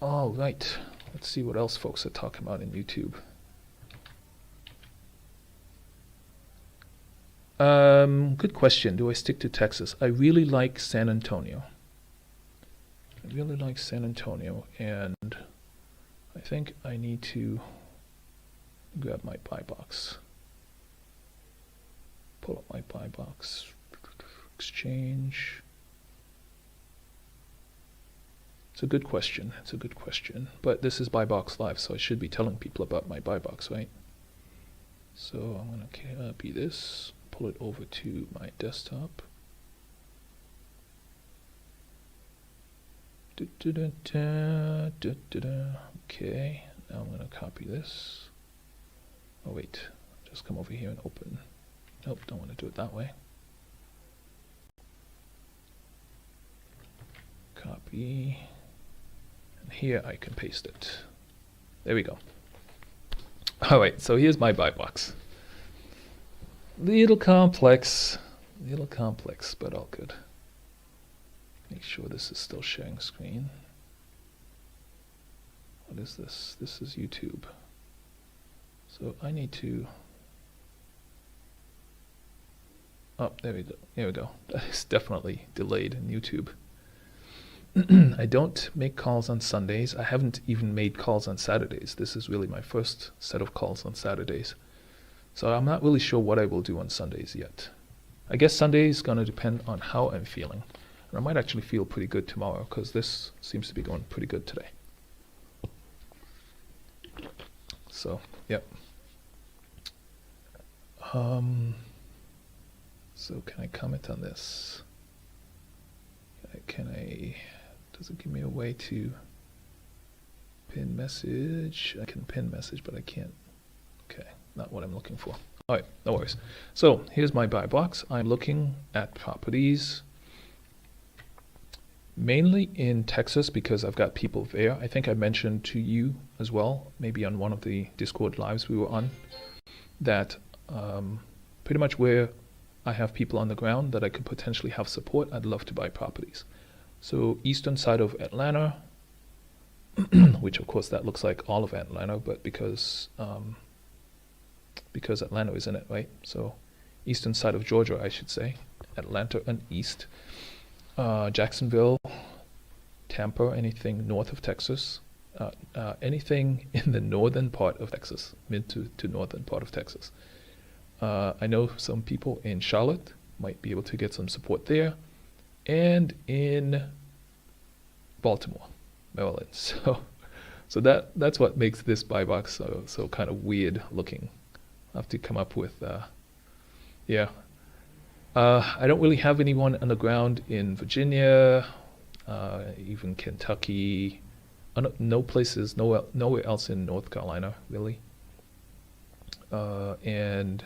All right, let's see what else folks are talking about in YouTube. Good question. Do I stick to Texas? I really like San Antonio. And I think I need to grab my buy box. Pull up my buy box. Exchange. It's a good question. But this is Buy Box Live, so I should be telling people about my buy box, right? So I'm going to copy this, pull it over to my desktop. Okay, now I'm going to copy this. Oh wait, just come over here and open. Nope, don't want to do it that way. Copy. And here I can paste it. There we go. Alright, so here's my buy box. Little complex, but all good. Make sure this is still sharing screen. What is this? This is YouTube. So I need to... Oh, there we go. That is definitely delayed in YouTube. I don't make calls on Sundays. I haven't even made calls on Saturdays. This is really my first set of calls on Saturdays. So I'm not really sure what I will do on Sundays yet. I guess Sunday is going to depend on how I'm feeling. And I might actually feel pretty good tomorrow because this seems to be going pretty good today. So, yep. So can I comment on this? Does it give me a way to pin message? I can pin message, but I can't. Okay, not what I'm looking for. All right, no worries. So here's my buy box. I'm looking at properties mainly in Texas because I've got people there. I think I mentioned to you as well, maybe on one of the Discord lives we were on, that pretty much where I have people on the ground that I could potentially have support, I'd love to buy properties. So eastern side of Atlanta, which of course that looks like all of Atlanta, but because Atlanta is in it, right? So eastern side of Georgia, I should say, Atlanta and east. Jacksonville, Tampa, anything north of Texas, anything in the northern part of Texas, mid to northern part of Texas. I know some people in Charlotte might be able to get some support there, and in Baltimore, Maryland. So that's what makes this buy box so kind of weird looking. I have to come up with yeah. I don't really have anyone on the ground in Virginia, even Kentucky. No places, nowhere else in North Carolina really. And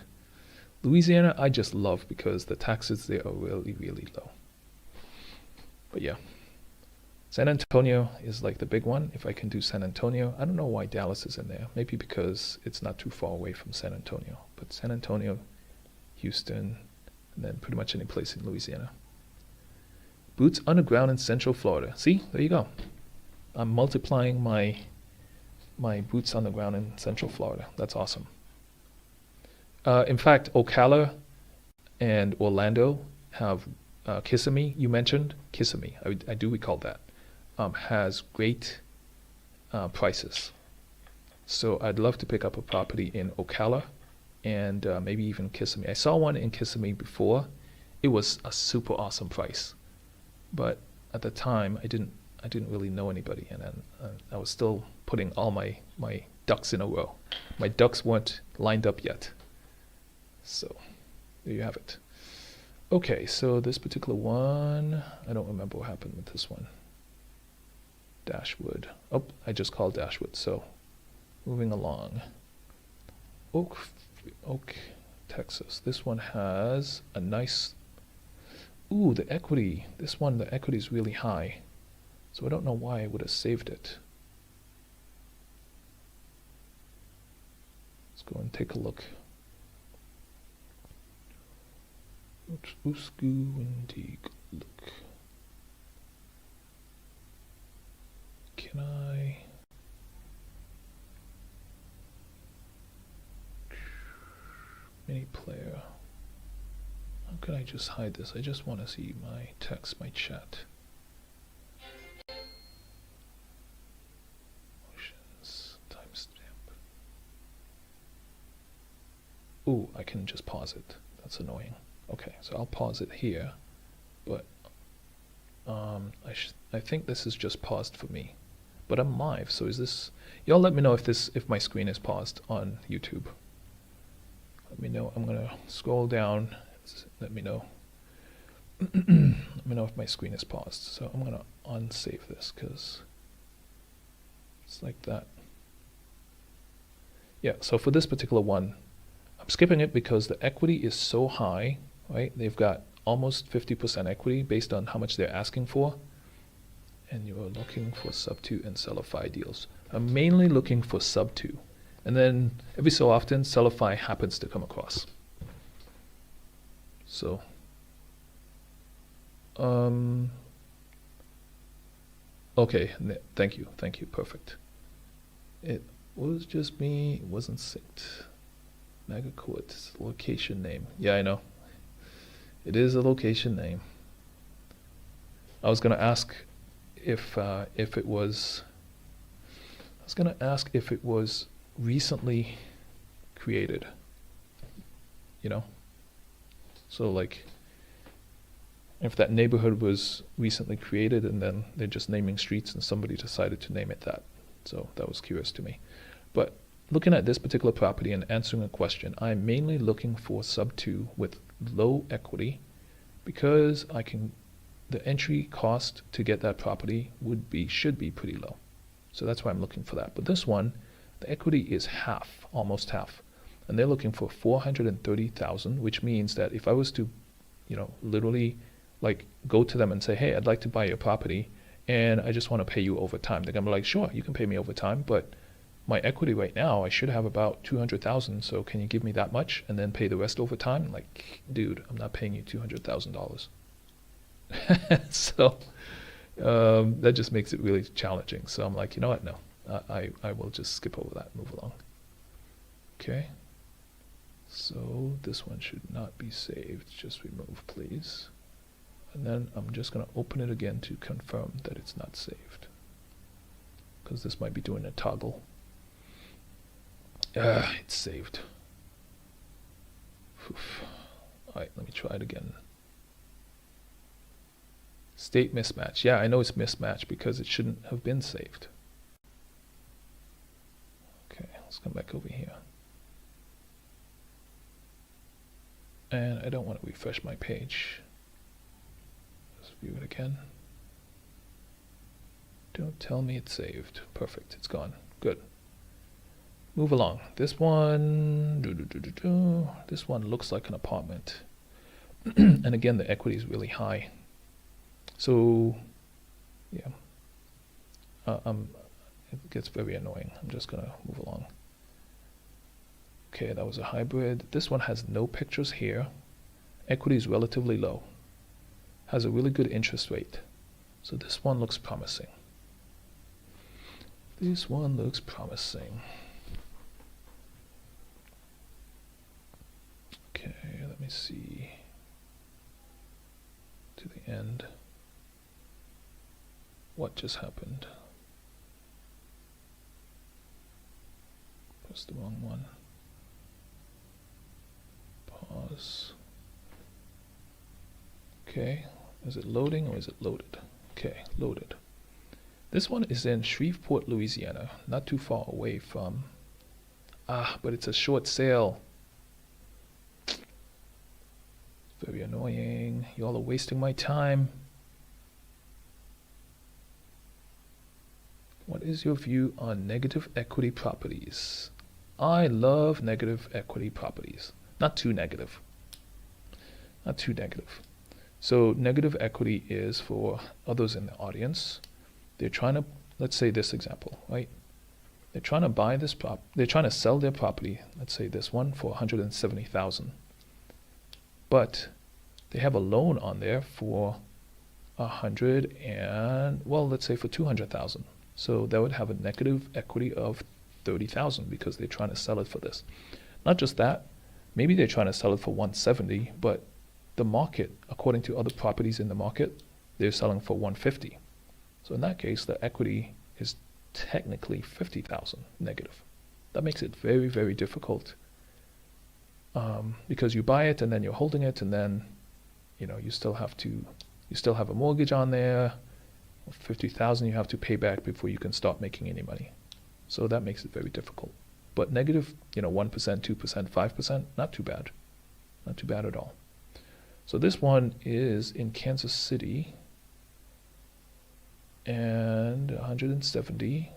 Louisiana, I just love because the taxes there are really, really low. But yeah, San Antonio is like the big one. If I can do San Antonio, I don't know why Dallas is in there. Maybe because it's not too far away from San Antonio. But San Antonio, Houston, and then pretty much any place in Louisiana. Boots on the ground in Central Florida. See, there you go. I'm multiplying my boots on the ground in Central Florida. That's awesome. In fact, Ocala and Orlando have Kissimmee, you mentioned. Kissimmee, I do recall that, has great prices. So I'd love to pick up a property in Ocala and maybe even Kissimmee. I saw one in Kissimmee before. It was a super awesome price. But at the time, I didn't really know anybody, and then I was still putting all my ducks in a row. My ducks weren't lined up yet. So there you have it. Okay, so this particular one, I don't remember what happened with this one. Dashwood. Oh, I just called Dashwood. So moving along. Oak, Texas. This one has a nice. Ooh, the equity. This one, the equity is really high. So I don't know why I would have saved it. Let's go and take a look. Let's go and take a look. Can I? mini player. How can I just hide this? I just want to see my text, my chat. Options, timestamp. Ooh, I can just pause it. That's annoying. Okay, so I'll pause it here, but I think this is just paused for me. But I'm live, so is this? Y'all let me know if my screen is paused on YouTube. Let me know. I'm gonna scroll down. Let me know. Let me know if my screen is paused. So I'm gonna unsave this because it's like that. Yeah. So for this particular one, I'm skipping it because the equity is so high. Right? They've got almost 50% equity based on how much they're asking for. And you are looking for sub 2 and Sellify deals. I'm mainly looking for sub 2. And then every so often, Sellify happens to come across. So, okay, thank you, perfect. It was just me, it wasn't synced. Megaquart, location name. Yeah, I know. It is a location name. I was gonna ask if it was recently created, you know, so like if that neighborhood was recently created and then they're just naming streets and somebody decided to name it that. So that was curious to me. But looking at this particular property and answering a question, I'm mainly looking for sub 2 with low equity because the entry cost to get that property should be pretty low. So that's why I'm looking for that. But this one, the equity is half, almost half. And they're looking for 430,000, which means that if I was to, literally like go to them and say, hey, I'd like to buy your property and I just want to pay you over time. They're gonna be like, sure, you can pay me over time, but my equity right now, I should have about 200,000. So can you give me that much and then pay the rest over time? Like, dude, I'm not paying you $200,000. So that just makes it really challenging. So I'm like, you know what? No, I will just skip over that, move along. Okay. So this one should not be saved. Just remove, please. And then I'm just going to open it again to confirm that it's not saved. Because this might be doing a toggle. It's saved. Oof. All right, let me try it again. State mismatch. Yeah, I know it's mismatched because it shouldn't have been saved. Okay, let's come back over here. And I don't want to refresh my page. Let's view it again. Don't tell me it's saved. Perfect, it's gone. Good. Move along. This one, this one looks like an apartment. And again, the equity is really high. So, yeah, it gets very annoying. I'm just gonna move along. Okay, that was a hybrid. This one has no pictures here. Equity is relatively low. Has a really good interest rate. So this one looks promising. This one looks promising. Okay, let me see to the end. What just happened? Press the wrong one. Pause. Okay, is it loading or is it loaded? Okay, loaded. This one is in Shreveport, Louisiana, not too far away from, but it's a short sale. Very annoying. Y'all are wasting my time. What is your view on negative equity properties? I love negative equity properties. Not too negative. Not too negative. So negative equity is for others in the audience. They're trying to, let's say this example, right? They're trying to buy this they're trying to sell their property, let's say this one, for 170,000. But they have a loan on there for 100 and, well, let's say for 200,000. So that would have a negative equity of 30,000 because they're trying to sell it for this. Not just that, maybe they're trying to sell it for 170, but the market, according to other properties in the market, they're selling for 150. So in that case, the equity is technically 50,000 negative. That makes it very, very difficult, because you buy it and then you're holding it, and then you still have a mortgage on there, 50,000 you have to pay back before you can start making any money. So that makes it very difficult. But negative, 1%, 2%, 5%, not too bad. Not too bad at all. So this one is in Kansas City, and 170.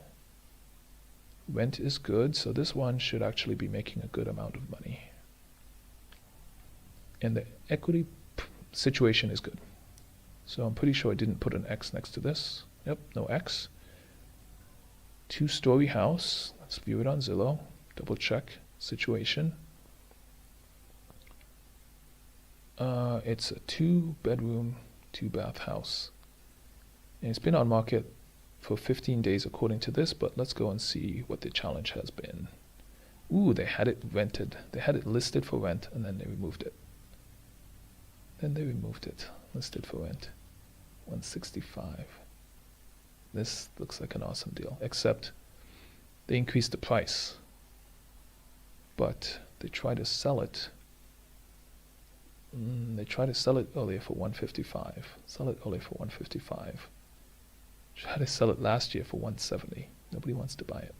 Rent is good, so this one should actually be making a good amount of money. And the equity situation is good. So I'm pretty sure I didn't put an X next to this. Yep, no X. 2-story house. Let's view it on Zillow. Double check situation. It's a 2-bedroom, 2-bath house. And it's been on market for 15 days according to this, but let's go and see what the challenge has been. Ooh, they had it rented. They had it listed for rent, and then they removed it. Listed for rent. 165. This looks like an awesome deal, except they increased the price, but they try to sell it. They try to sell it earlier for 155. Sell it earlier for 155. Try to sell it last year for 170. Nobody wants to buy it.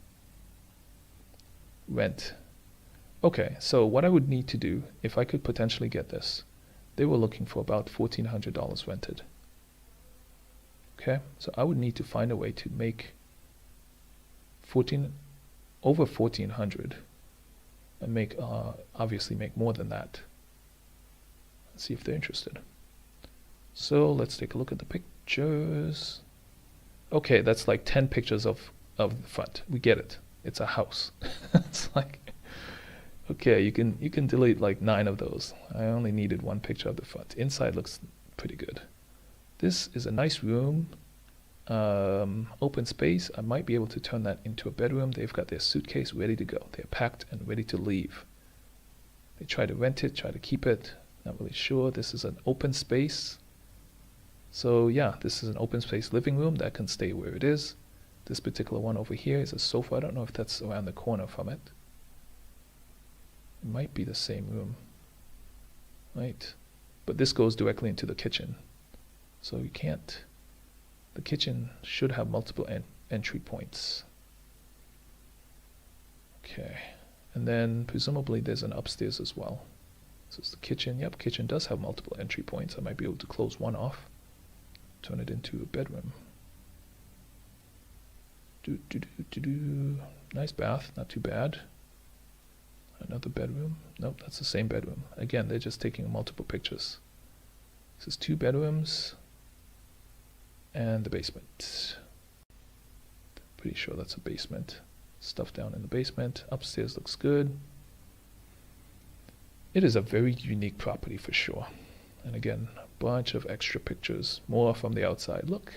Rent. Okay, so what I would need to do, if I could potentially get this, they were looking for about $1,400 rented. Okay, so I would need to find a way to make over 1,400, and make obviously make more than that. Let's see if they're interested. So let's take a look at the pictures. Okay, that's like 10 pictures of the front. We get it. It's a house. It's like, okay, you can delete like 9 of those. I only needed 1 picture of the front. Inside looks pretty good. This is a nice room. Open space. I might be able to turn that into a bedroom. They've got their suitcase ready to go. They're packed and ready to leave. They try to rent it, try to keep it. Not really sure. This is an open space. So yeah, this is an open space living room that can stay where it is. This particular one over here is a sofa. I don't know if that's around the corner from it. It might be the same room, right? But this goes directly into the kitchen. So you can't, the kitchen should have multiple entry points. Okay, and then presumably there's an upstairs as well. So it's the kitchen. Yep, kitchen does have multiple entry points. I might be able to close one off, turn it into a bedroom. Nice bath, not too bad. Another bedroom. Nope, that's the same bedroom. Again, they're just taking multiple pictures. This is 2 bedrooms and the basement. Pretty sure that's a basement. Stuff down in the basement. Upstairs looks good. It is a very unique property for sure. And again, a bunch of extra pictures, more from the outside. Look,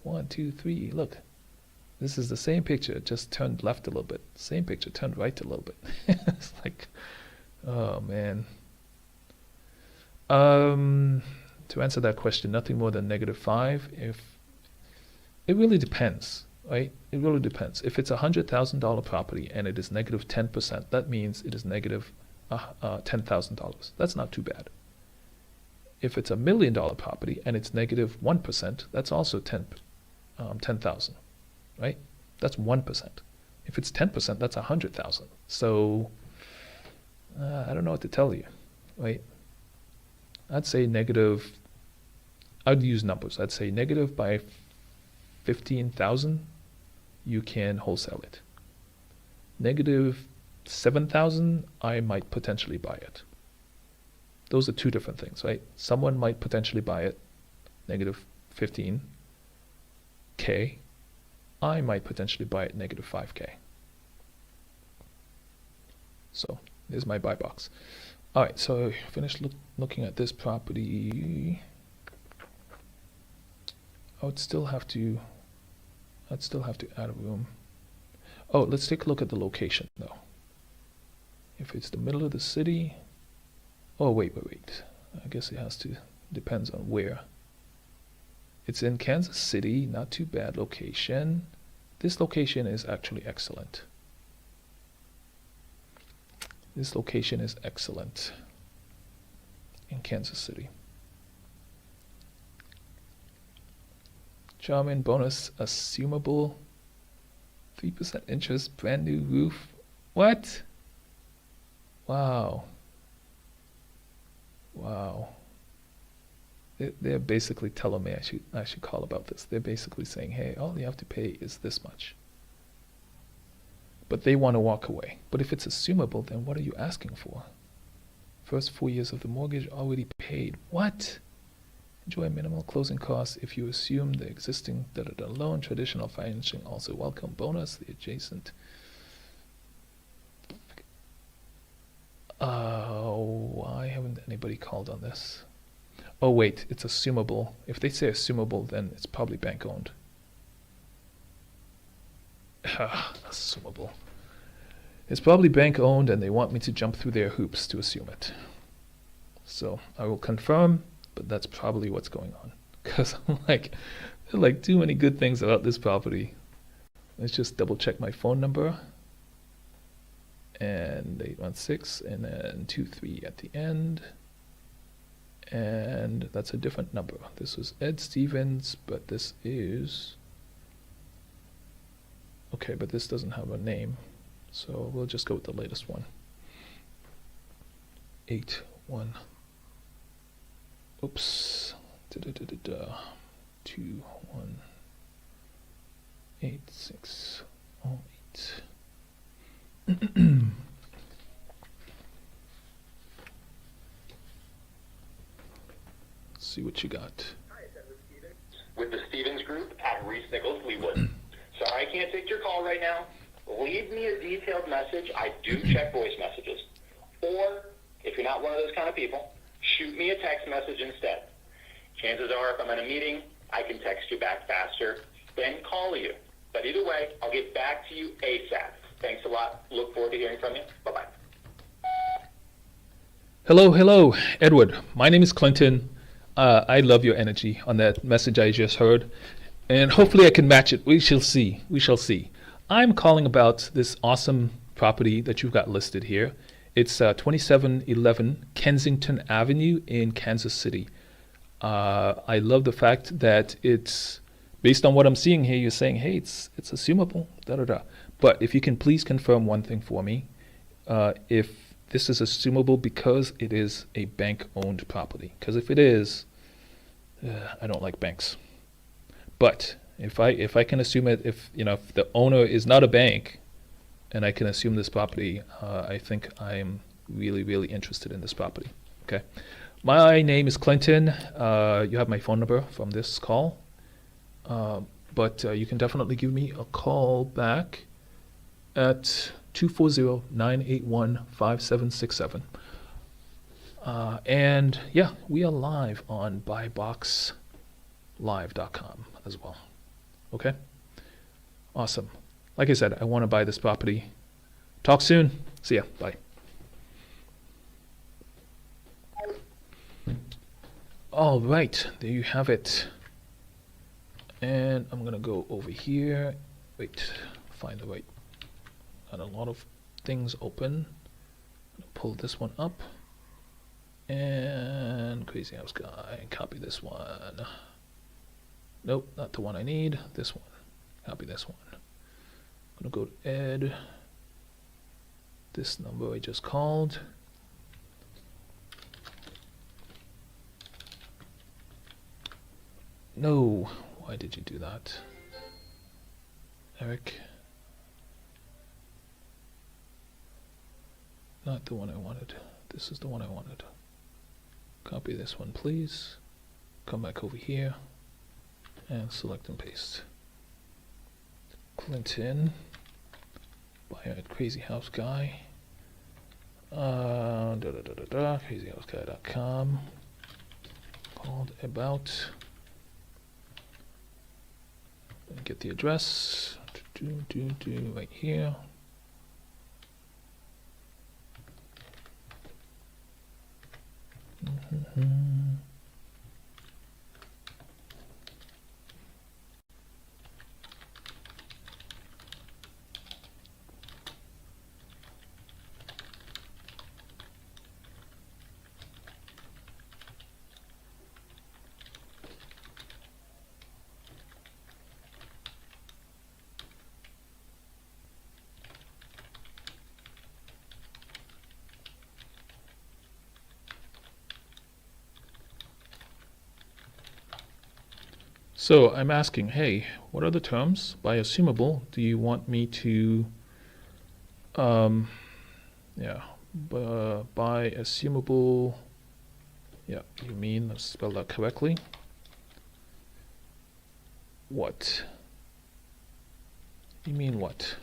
1, 2, 3, look. This is the same picture, just turned left a little bit. Same picture, turned right a little bit. It's like, oh man. To answer that question, nothing more than -5. It really depends, right? It really depends. If it's a $100,000 property and it is -10%, that means it is negative $10,000. That's not too bad. If it's a $1 million property and it's -1%, that's also 10,000, right? That's 1%. If it's 10%, that's 100,000. So I don't know what to tell you, right? I'd say negative. I'd use numbers. I'd say negative by 15,000, you can wholesale it. -7,000, I might potentially buy it. Those are 2 different things, right? Someone might potentially buy it, -15K. I might potentially buy it -5K. So there's my buy box. All right, so finished looking at this property. I'd still have to add a room. Oh, let's take a look at the location though. If it's the middle of the city, Oh, wait. I guess it has to, depends on where. It's in Kansas City, not too bad location. This location is actually excellent. This location is excellent in Kansas City. Charming bonus, assumable, 3% interest, brand new roof. What? Wow. Wow. They're basically telling me I should call about this. They're basically saying, hey, all you have to pay is this much. But they want to walk away. But if it's assumable, then what are you asking for? First 4 years of the mortgage already paid. What? Enjoy minimal closing costs if you assume the existing loan. Traditional financing also welcome bonus. The adjacent. Why haven't anybody called on this? Oh wait, it's assumable. If they say assumable, then it's probably bank owned. Assumable. It's probably bank owned and they want me to jump through their hoops to assume it. So I will confirm, but that's probably what's going on. Because I'm like, there are like too many good things about this property. Let's just double check my phone number. And 816 and then 23 at the end. And that's a different number. This was Ed Stevens, but this is... Okay, but this doesn't have a name. So we'll just go with the latest one. 81. Oops. 218608. See what you got. Hi, it's Edward Stevens with the Stevens Group at Reese Nichols Leewood. Sorry I can't take your call right now. Leave me a detailed message. I do check voice messages. Or, if you're not one of those kind of people, shoot me a text message instead. Chances are, if I'm in a meeting, I can text you back faster than call you. But either way, I'll get back to you ASAP. Thanks a lot. Look forward to hearing from you. Bye-bye. Hello, Edward. My name is Clinton. I love your energy on that message I just heard. And hopefully I can match it. We shall see. I'm calling about this awesome property that you've got listed here. It's 2711 Kensington Avenue in Kansas City. I love the fact that it's, based on what I'm seeing here, you're saying, hey, it's assumable, But if you can please confirm one thing for me, if this is assumable because it is a bank-owned property. Because if it is, I don't like banks. But if I can assume it, if the owner is not a bank, and I can assume this property, I think I'm really, really interested in this property. Okay, my name is Clinton. You have my phone number from this call, but you can definitely give me a call back at 240-981-5767. And yeah, we are live on buyboxlive.com as well. Okay? Awesome. Like I said, I want to buy this property. Talk soon. See ya. Bye. All right, there you have it. And I'm going to go over here. Wait, find the right. Got a lot of things open. Pull this one up. And Crazy House Guy, copy this one. Nope, not the one I need. This one. Copy this one. I'm gonna go to Ed. This number I just called. No, why did you do that? Eric. Not the one I wanted. This is the one I wanted. Copy this one, please. Come back over here and select and paste. Clinton, buyer at Crazy House Guy. Crazyhouseguy.com. Called about. Get the address. Right here. So I'm asking, hey, what are the terms? By assumable, do you want me to, um, yeah, by assumable, yeah, you mean, let's spell that correctly. What? You mean what?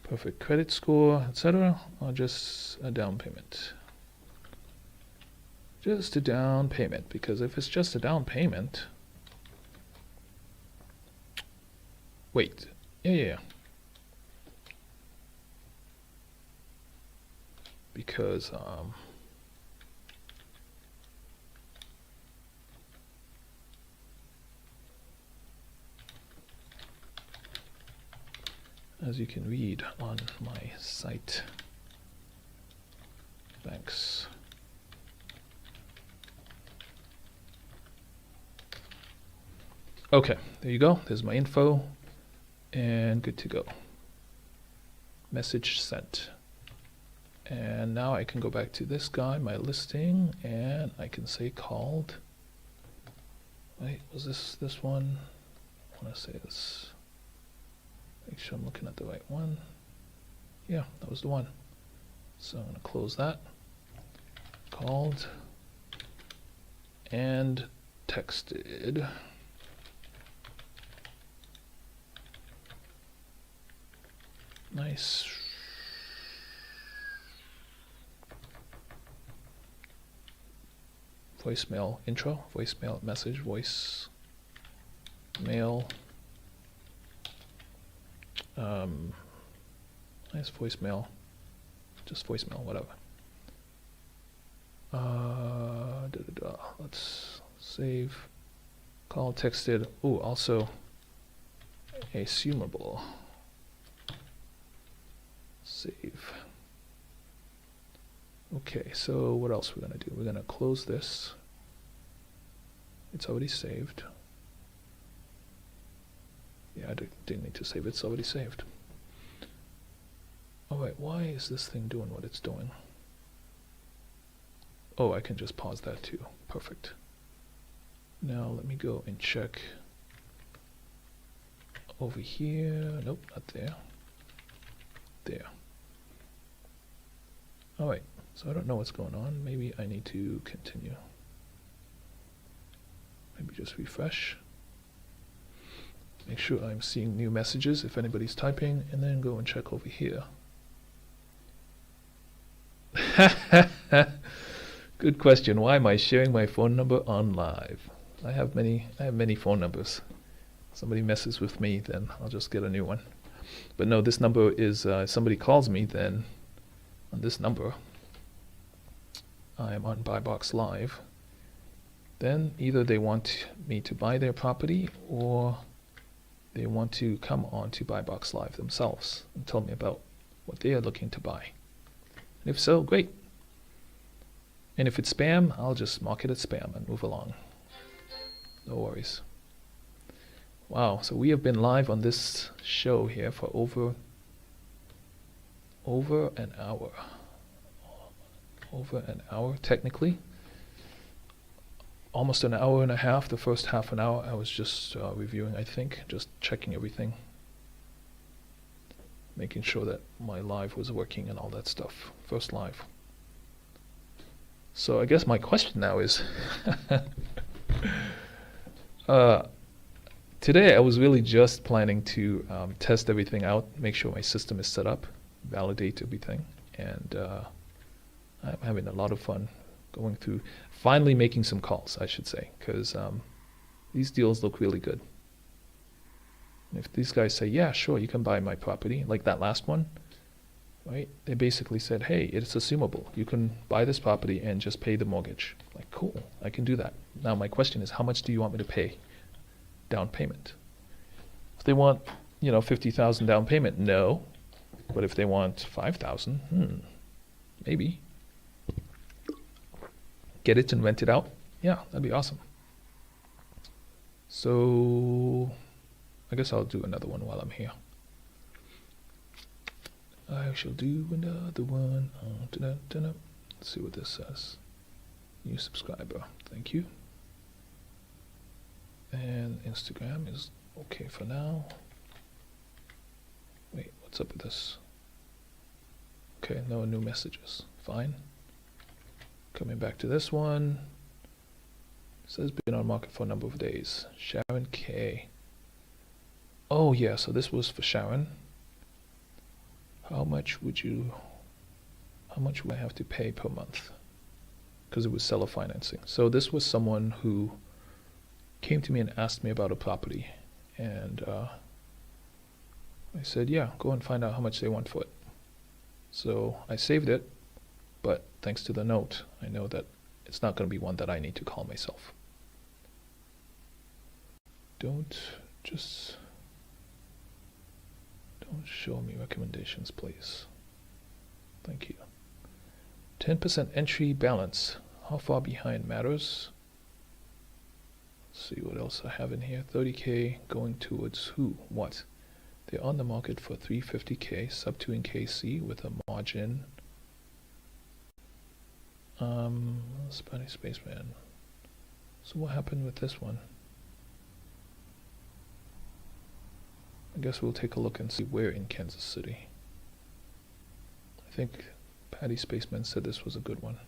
Perfect credit score, etc., or just a down payment? Just a down payment, because if it's just a down payment, wait, yeah. Because as you can read on my site, thanks. Okay, there you go. There's my info, and good to go. Message sent. And now I can go back to this guy, my listing, and I can say called. Wait, was this one? I want to say this. Make sure I'm looking at the right one. Yeah, that was the one. So I'm going to close that. Called and texted. Nice. Voicemail intro, voicemail message, voice mail. Nice voicemail, just voicemail, whatever. Let's save. Call, texted. Ooh, also assumable. Save. Okay, so what else we're gonna do? We're gonna close this. It's already saved. Yeah, I didn't need to save it. It's already saved. All right, why is this thing doing what it's doing? Oh, I can just pause that too. Perfect. Now let me go and check over here. Nope, not there. There. All right, so I don't know what's going on. Maybe I need to continue. Maybe just refresh. Make sure I'm seeing new messages if anybody's typing, and then go and check over here. Good question. Why am I sharing my phone number on live? I have many phone numbers. Somebody messes with me, then I'll just get a new one. But no, this number is, if somebody calls me, then on this number, I'm on Buy Box Live. Then either they want me to buy their property, or they want to come on to Buy Box Live themselves and tell me about what they are looking to buy. And if so, great. And if it's spam, I'll just mark it as spam and move along. No worries. Wow, so we have been live on this show here for over an hour. Over an hour, technically. Almost an hour and a half. The first half an hour I was just reviewing, I think, just checking everything. Making sure that my live was working and all that stuff. First live. So I guess my question now is, today I was really just planning to test everything out, make sure my system is set up, validate everything, and I'm having a lot of fun going through, finally making some calls, I should say, because these deals look really good. And if these guys say, yeah, sure, you can buy my property, like that last one, right? They basically said, hey, it's assumable. You can buy this property and just pay the mortgage. Like, cool, I can do that. Now my question is, how much do you want me to pay down payment? If they want, 50,000 down payment, no. But if they want 5,000, maybe. Get it and rent it out? Yeah, that'd be awesome. So I guess I'll do another one while I'm here. I shall do another one. Let's see what this says. New subscriber. Thank you. And Instagram is okay for now. Wait, what's up with this? Okay, no new messages. Fine. Coming back to this one. It says been on market for a number of days. Sharon K. Oh yeah, so this was for Sharon. How much would I have to pay per month? Because it was seller financing. So this was someone who came to me and asked me about a property, and I said, yeah, go and find out how much they want for it. So I saved it, but thanks to the note, I know that it's not going to be one that I need to call myself. Don't show me recommendations, please. Thank you. 10% entry balance. How far behind matters? Let's see what else I have in here. 30K going towards who? What? They're on the market for 350K, sub 2 in KC with a margin. Spanish Spaceman. So what happened with this one? I guess we'll take a look and see where in Kansas City. I think Patty Spaceman said this was a good one.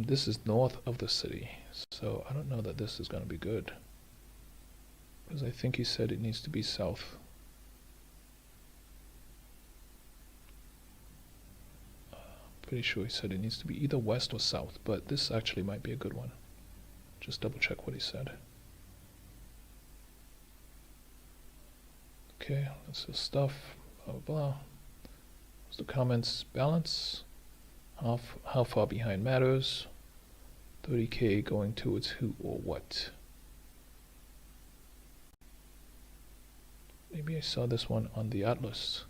This is north of the city, so I don't know that this is going to be good. Because I think he said it needs to be south. Pretty sure he said it needs to be either west or south, but this actually might be a good one. Just double check what he said. Okay, that's the stuff, blah blah blah. What's the comments? Balance. How far behind matters. 30K going towards who or what? Maybe I saw this one on the Atlas.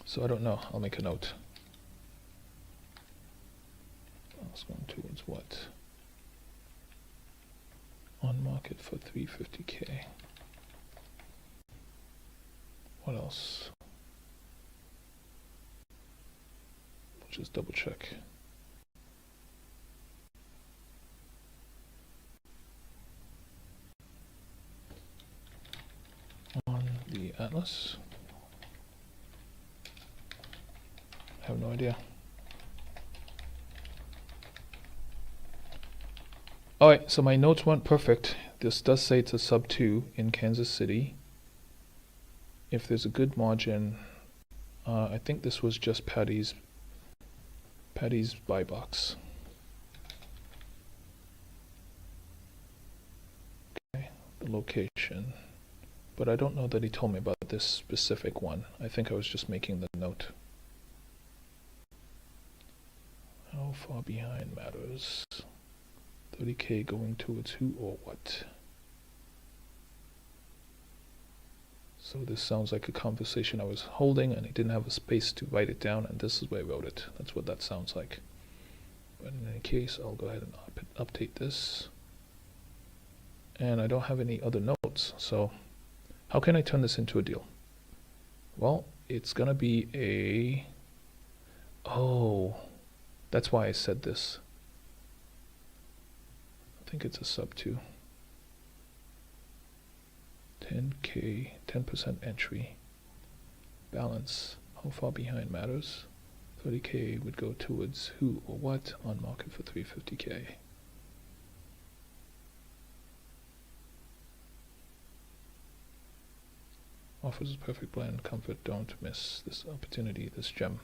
So I don't know. I'll make a note. It's going towards what? On market for 350K. What else? We'll just double check. On the Atlas. I have no idea. Alright, so my notes weren't perfect. This does say it's a sub 2 in Kansas City. If there's a good margin, I think this was just Patty's buy box. Okay, the location. But I don't know that he told me about this specific one. I think I was just making the note. How far behind matters. 30K going towards who or what? So this sounds like a conversation I was holding and I didn't have a space to write it down, and this is where I wrote it. That's what that sounds like. But in any case, I'll go ahead and update this. And I don't have any other notes, so how can I turn this into a deal? Well, it's gonna be a... Oh, that's why I said this. I think it's a sub 2. 10K, 10% entry. Balance. How far behind matters. 30K would go towards who or what on market for 350K. Offers a perfect blend, comfort, don't miss this opportunity, this gem.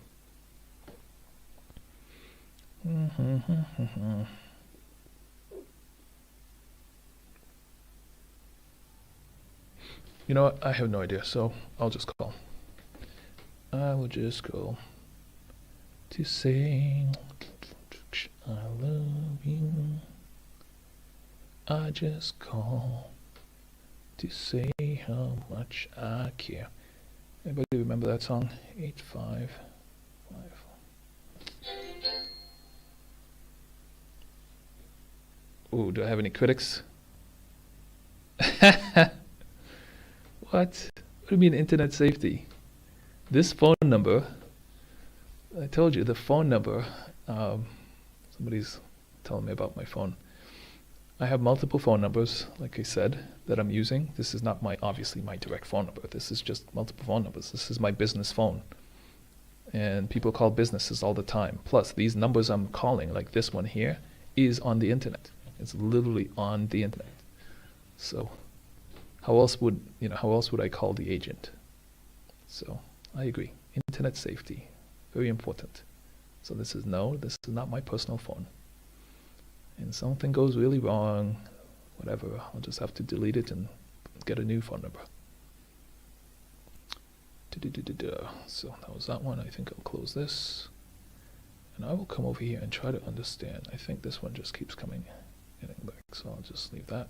You know what? I have no idea, so I'll just call. I will just call to say I love you. I just call to say how much I care. Anybody remember that song? 8554. Ooh, do I have any critics? What? What do you mean internet safety? This phone number, I told you the phone number, somebody's telling me about my phone. I have multiple phone numbers, like I said, that I'm using. This is not obviously my direct phone number. This is just multiple phone numbers. This is my business phone. And people call businesses all the time. Plus, these numbers I'm calling, like this one here, is on the internet. It's literally on the internet. So how else would I call the agent? So I agree. Internet safety, very important. So this is not my personal phone. And something goes really wrong, whatever, I'll just have to delete it and get a new phone number. So that was that one. I think I'll close this. And I will come over here and try to understand. I think this one just keeps getting back, so I'll just leave that.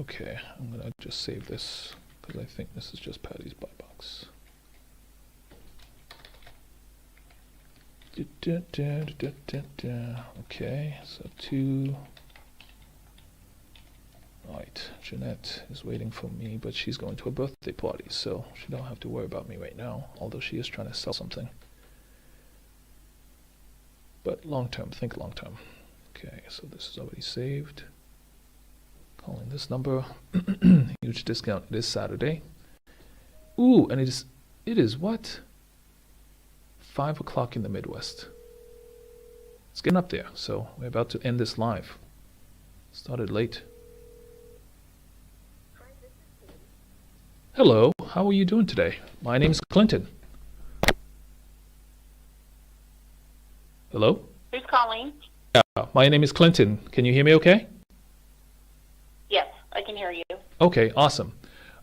Okay, I'm gonna just save this because I think this is just Patty's buy box. Okay, so 2. Right, Jeanette is waiting for me, but she's going to a birthday party, so she don't have to worry about me right now, although she is trying to sell something. But long term, think long term. Okay, so this is already saved. Calling this number. Huge discount. It is Saturday. Ooh, and it is what? 5 o'clock in the Midwest. It's getting up there, so we're about to end this live. Started late. Hello, how are you doing today? My name is Clinton. Hello? Who's calling? Yeah, my name is Clinton. Can you hear me okay? Yes, I can hear you. Okay, awesome.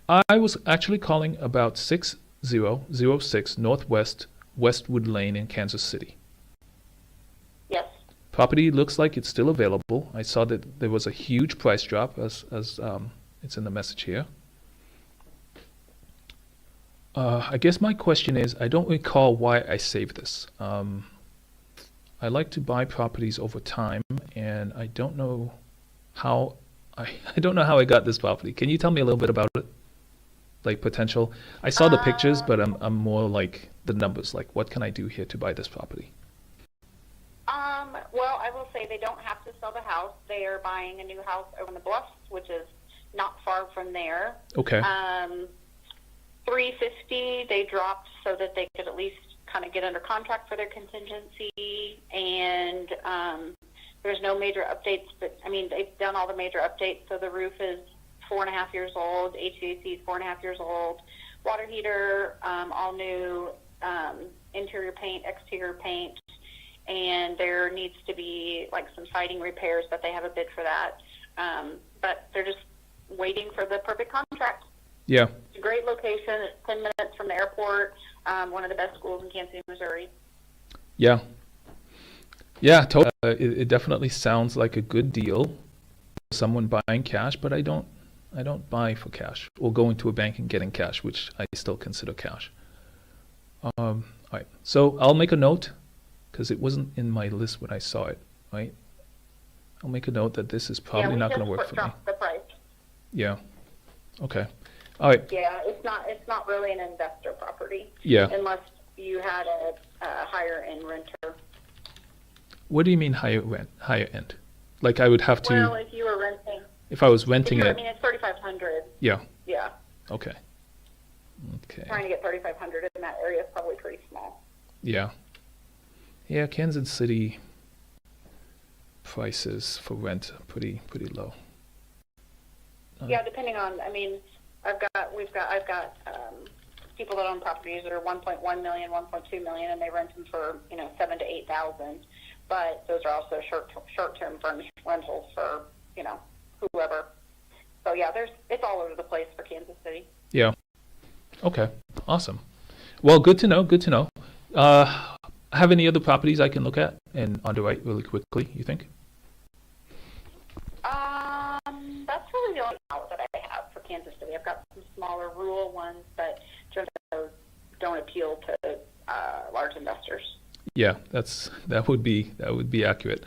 I was actually calling about 6006 Northwest Westwood Lane in Kansas City. Yes. Property looks like it's still available. I saw that there was a huge price drop as it's in the message here. I guess my question is, I don't recall why I saved this. I like to buy properties over time, and I don't know how I got this property. Can you tell me a little bit about it? Like potential. I saw the pictures, but I'm more like the numbers. Like, what can I do here to buy this property? Well, I will say they don't have to sell the house. They are buying a new house over in the Bluffs, which is not far from there. Okay. $350 they dropped so that they could at least kind of get under contract for their contingency, and there's no major updates, but I mean they've done all the major updates. So the roof is 4.5 years old, HVAC is 4.5 years old, water heater, all new, interior paint, exterior paint, and there needs to be like some siding repairs, but they have a bid for that. But they're just waiting for the perfect contract. Yeah. It's a great location. It's 10 minutes from the airport. One of the best schools in Kansas City, Missouri. Yeah. Yeah, totally. It definitely sounds like a good deal for someone buying cash, but I don't buy for cash or going to a bank and getting cash, which I still consider cash. All right. So I'll make a note because it wasn't in my list when I saw it, right? I'll make a note that this is probably not going to work for me. The price. Yeah. Okay. All right. Yeah, it's not really an investor property. Yeah. Unless you had a higher end renter. What do you mean higher end? Like I would have to. Well, if you were renting. If I was renting it. I mean, it's 3,500. Yeah. Yeah. Okay. Okay. Trying to get 3,500 in that area is probably pretty small. Yeah. Yeah, Kansas City prices for rent are pretty low. Yeah, depending on. I mean, I've got people that own properties that are 1.1 million, 1.2 million, and they rent them for 7,000 to 8,000. but those are also short-term furnished rentals for, whoever. So yeah, it's all over the place for Kansas City. Yeah. Okay. Awesome. Well, good to know. Good to know. Have any other properties I can look at and underwrite really quickly, you think? That's really the only out that I have for Kansas City. I've got some smaller rural ones that just don't appeal to large investors. Yeah, that would be accurate.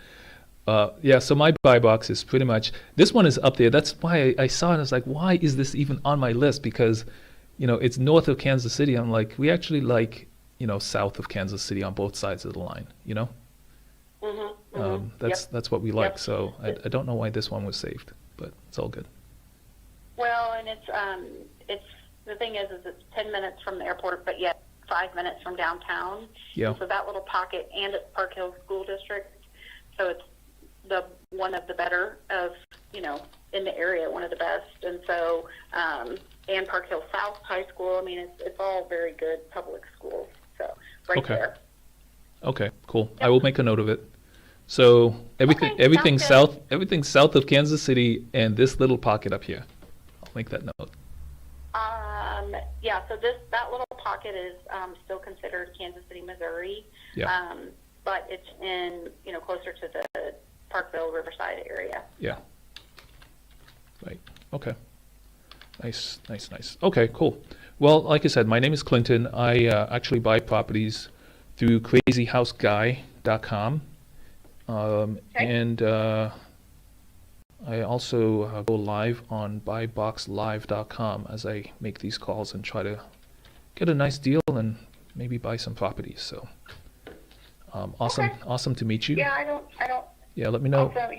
Yeah, so my buy box is pretty much, this one is up there. That's why I saw it. I was like, why is this even on my list? Because, it's north of Kansas City. I'm like, we actually like, south of Kansas City on both sides of the line, That's what we like. Yep. So I don't know why this one was saved, but it's all good. Well, and it's the thing is it's 10 minutes from the airport, but yet 5 minutes from downtown. Yeah. And so that little pocket, and it's Park Hill School District, so it's one of the better of, in the area, one of the best. And so, and Park Hill South High School, I mean, it's all very good public schools. So Okay. there. Okay, cool. Yep. I will make a note of it. So everything sounds south of Kansas City and this little pocket up here. I'll make that note. Yeah, so that little pocket is still considered Kansas City, Missouri. Yeah. But it's in, closer to the Parkville, Riverside area. Yeah. Right. Okay. Nice. Okay, cool. Well, like I said, my name is Clinton. I actually buy properties through crazyhouseguy.com. Okay. And I also go live on buyboxlive.com as I make these calls and try to get a nice deal and maybe buy some properties. So awesome. Okay. Awesome to meet you. Yeah, I don't. Yeah, let me know. Also,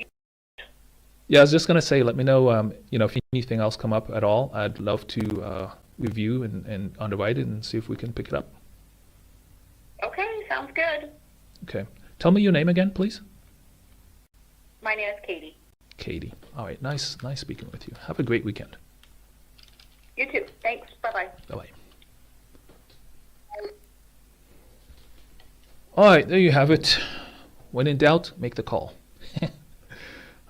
Yeah, I was just gonna say, let me know, if anything else come up at all. I'd love to review and underwrite it and see if we can pick it up. okay, sounds good. Okay. Tell me your name again, please. My name is Katie. Katie. All right. Nice speaking with you. Have a great weekend. You too. Thanks. Bye-bye. Bye-bye. All right, there you have it. When in doubt, make the call.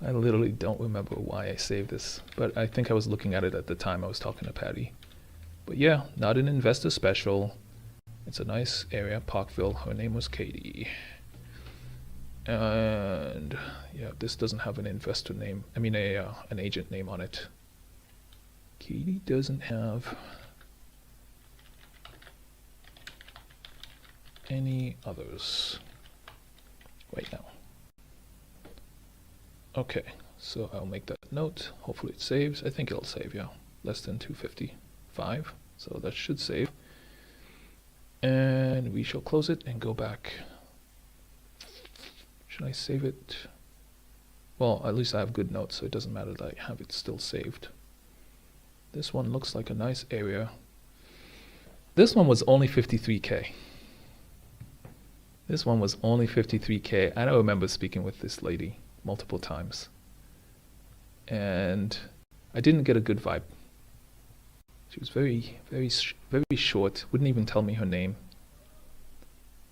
I literally don't remember why I saved this, but I think I was looking at it at the time I was talking to Patty. But yeah, not an investor special. It's a nice area, Parkville. Her name was Katie. And yeah, this doesn't have an investor name. I mean, an agent name on it. Katie doesn't have any others right now. Okay, so I'll make that note. Hopefully it saves. I think it'll save, yeah. Less than 255, so that should save. And we shall close it and go back. Should I save it? Well, at least I have good notes, so it doesn't matter that I have it still saved. This one looks like a nice area. This one was only 53K. This one was only 53K. I don't remember speaking with this lady multiple times. And I didn't get a good vibe. She was very short. Wouldn't even tell me her name.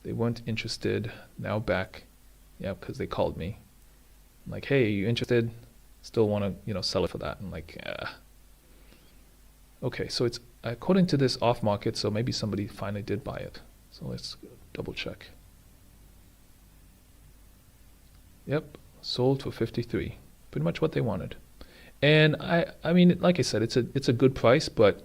They weren't interested. Now back. Yeah, because they called me. I'm like, hey, are you interested? Still want to, sell it for that. I'm like, okay, so it's according to this off market, so maybe somebody finally did buy it. So let's double check. Yep, sold for 53. Pretty much what they wanted. And I mean, like I said, it's a good price, but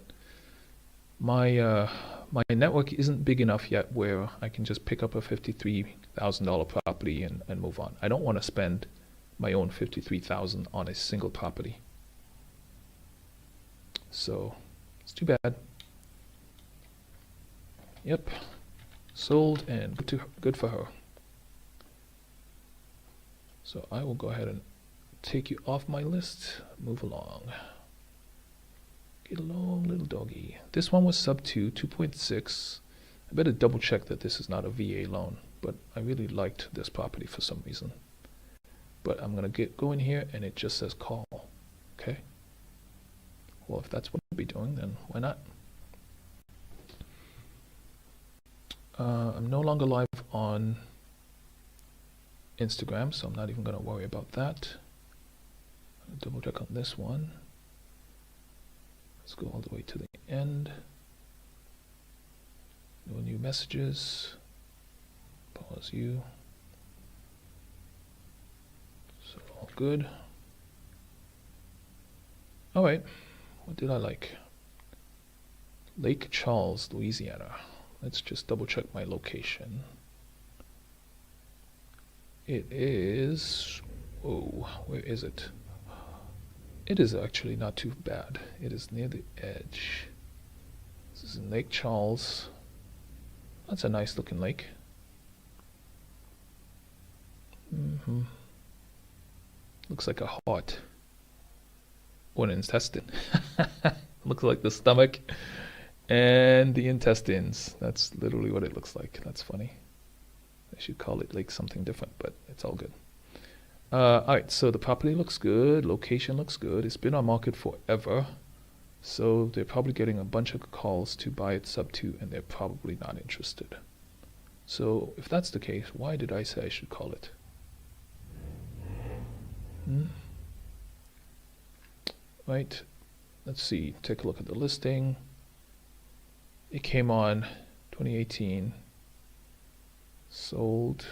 my my network isn't big enough yet where I can just pick up a $53,000 property and move on. I don't want to spend my own $53,000 on a single property. So it's too bad. Yep, sold and good for her. So I will go ahead and take you off my list. Move along. Get along, little doggy. This one was sub 2.6. I better double check that this is not a VA loan, but I really liked this property for some reason. But I'm gonna go in here and it just says call. Okay. Well, if that's what I'll be doing, then why not? I'm no longer live on Instagram, so I'm not even going to worry about that. Double check on this one. Let's go all the way to the end. No new messages. Pause you. So all good. All right. What did I like? Lake Charles, Louisiana. Let's just double check my location. It is, oh, where is it? It is actually not too bad. It is near the edge. This is in Lake Charles. That's a nice looking lake. Looks like a heart or an intestine. Looks like the stomach and the intestines. That's literally what it looks like. That's funny. I should call it like something different, but it's all good. All right, so the property looks good. Location looks good. It's been on market forever. So they're probably getting a bunch of calls to buy it sub 2, and they're probably not interested. So if that's the case, why did I say I should call it? Right, let's see, take a look at the listing. It came on 2018, sold,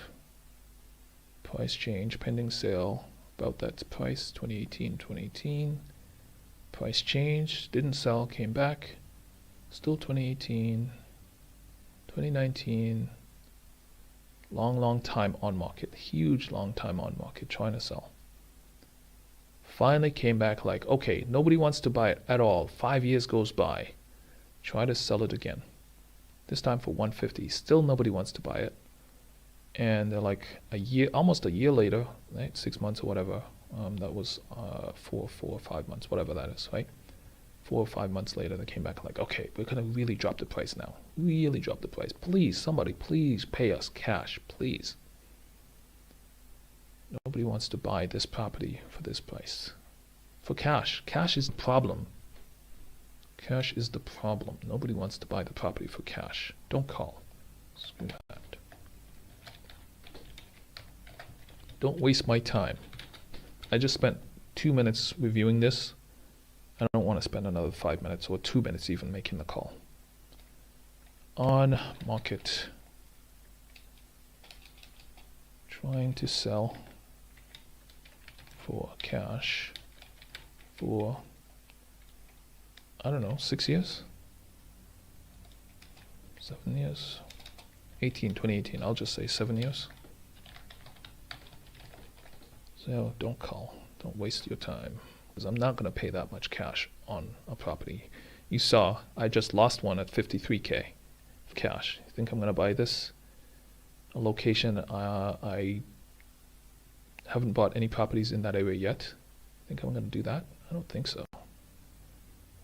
price change, pending sale, about that price, 2018, price change, didn't sell, came back, still 2018, 2019, long time on market, huge long time on market, trying to sell. Finally came back like, okay, nobody wants to buy it at all. 5 years goes by. Try to sell it again. This time for 150. Still nobody wants to buy it. And they're like almost a year later, right? 6 months or whatever. That was 4 or 5 months, whatever that is, right? 4 or 5 months later, they came back like, okay, we're gonna really drop the price now. Really drop the price. Please, somebody, please pay us cash, please. Nobody wants to buy this property for this price. For cash. Cash is the problem. Cash is the problem. Nobody wants to buy the property for cash. Don't call. Screw that. Don't waste my time. I just spent 2 minutes reviewing this. I don't want to spend another 5 minutes or 2 minutes even making the call. On market. Trying to sell for cash for, I don't know, 6 years? 7 years? 2018, I'll just say 7 years. So don't call, don't waste your time, because I'm not going to pay that much cash on a property. You saw, I just lost one at 53K of cash. You think I'm going to buy this? A location I haven't bought any properties in that area yet. Think I'm going to do that? I don't think so.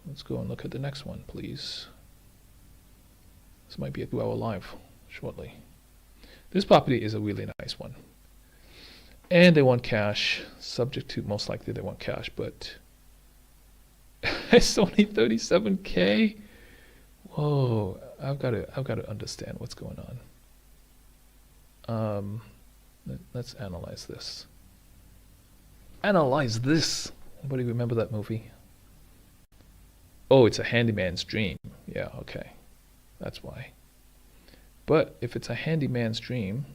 Let's go and look at the next one, please. This might be a 2-hour live shortly. This property is a really nice one. And they want cash, subject to, most likely they want cash, but it's only 37K. Whoa, I've got to understand what's going on. Let's analyze this. Analyze this. Anybody remember that movie? Oh, it's a handyman's dream. Yeah, okay. That's why. But if it's a handyman's dream,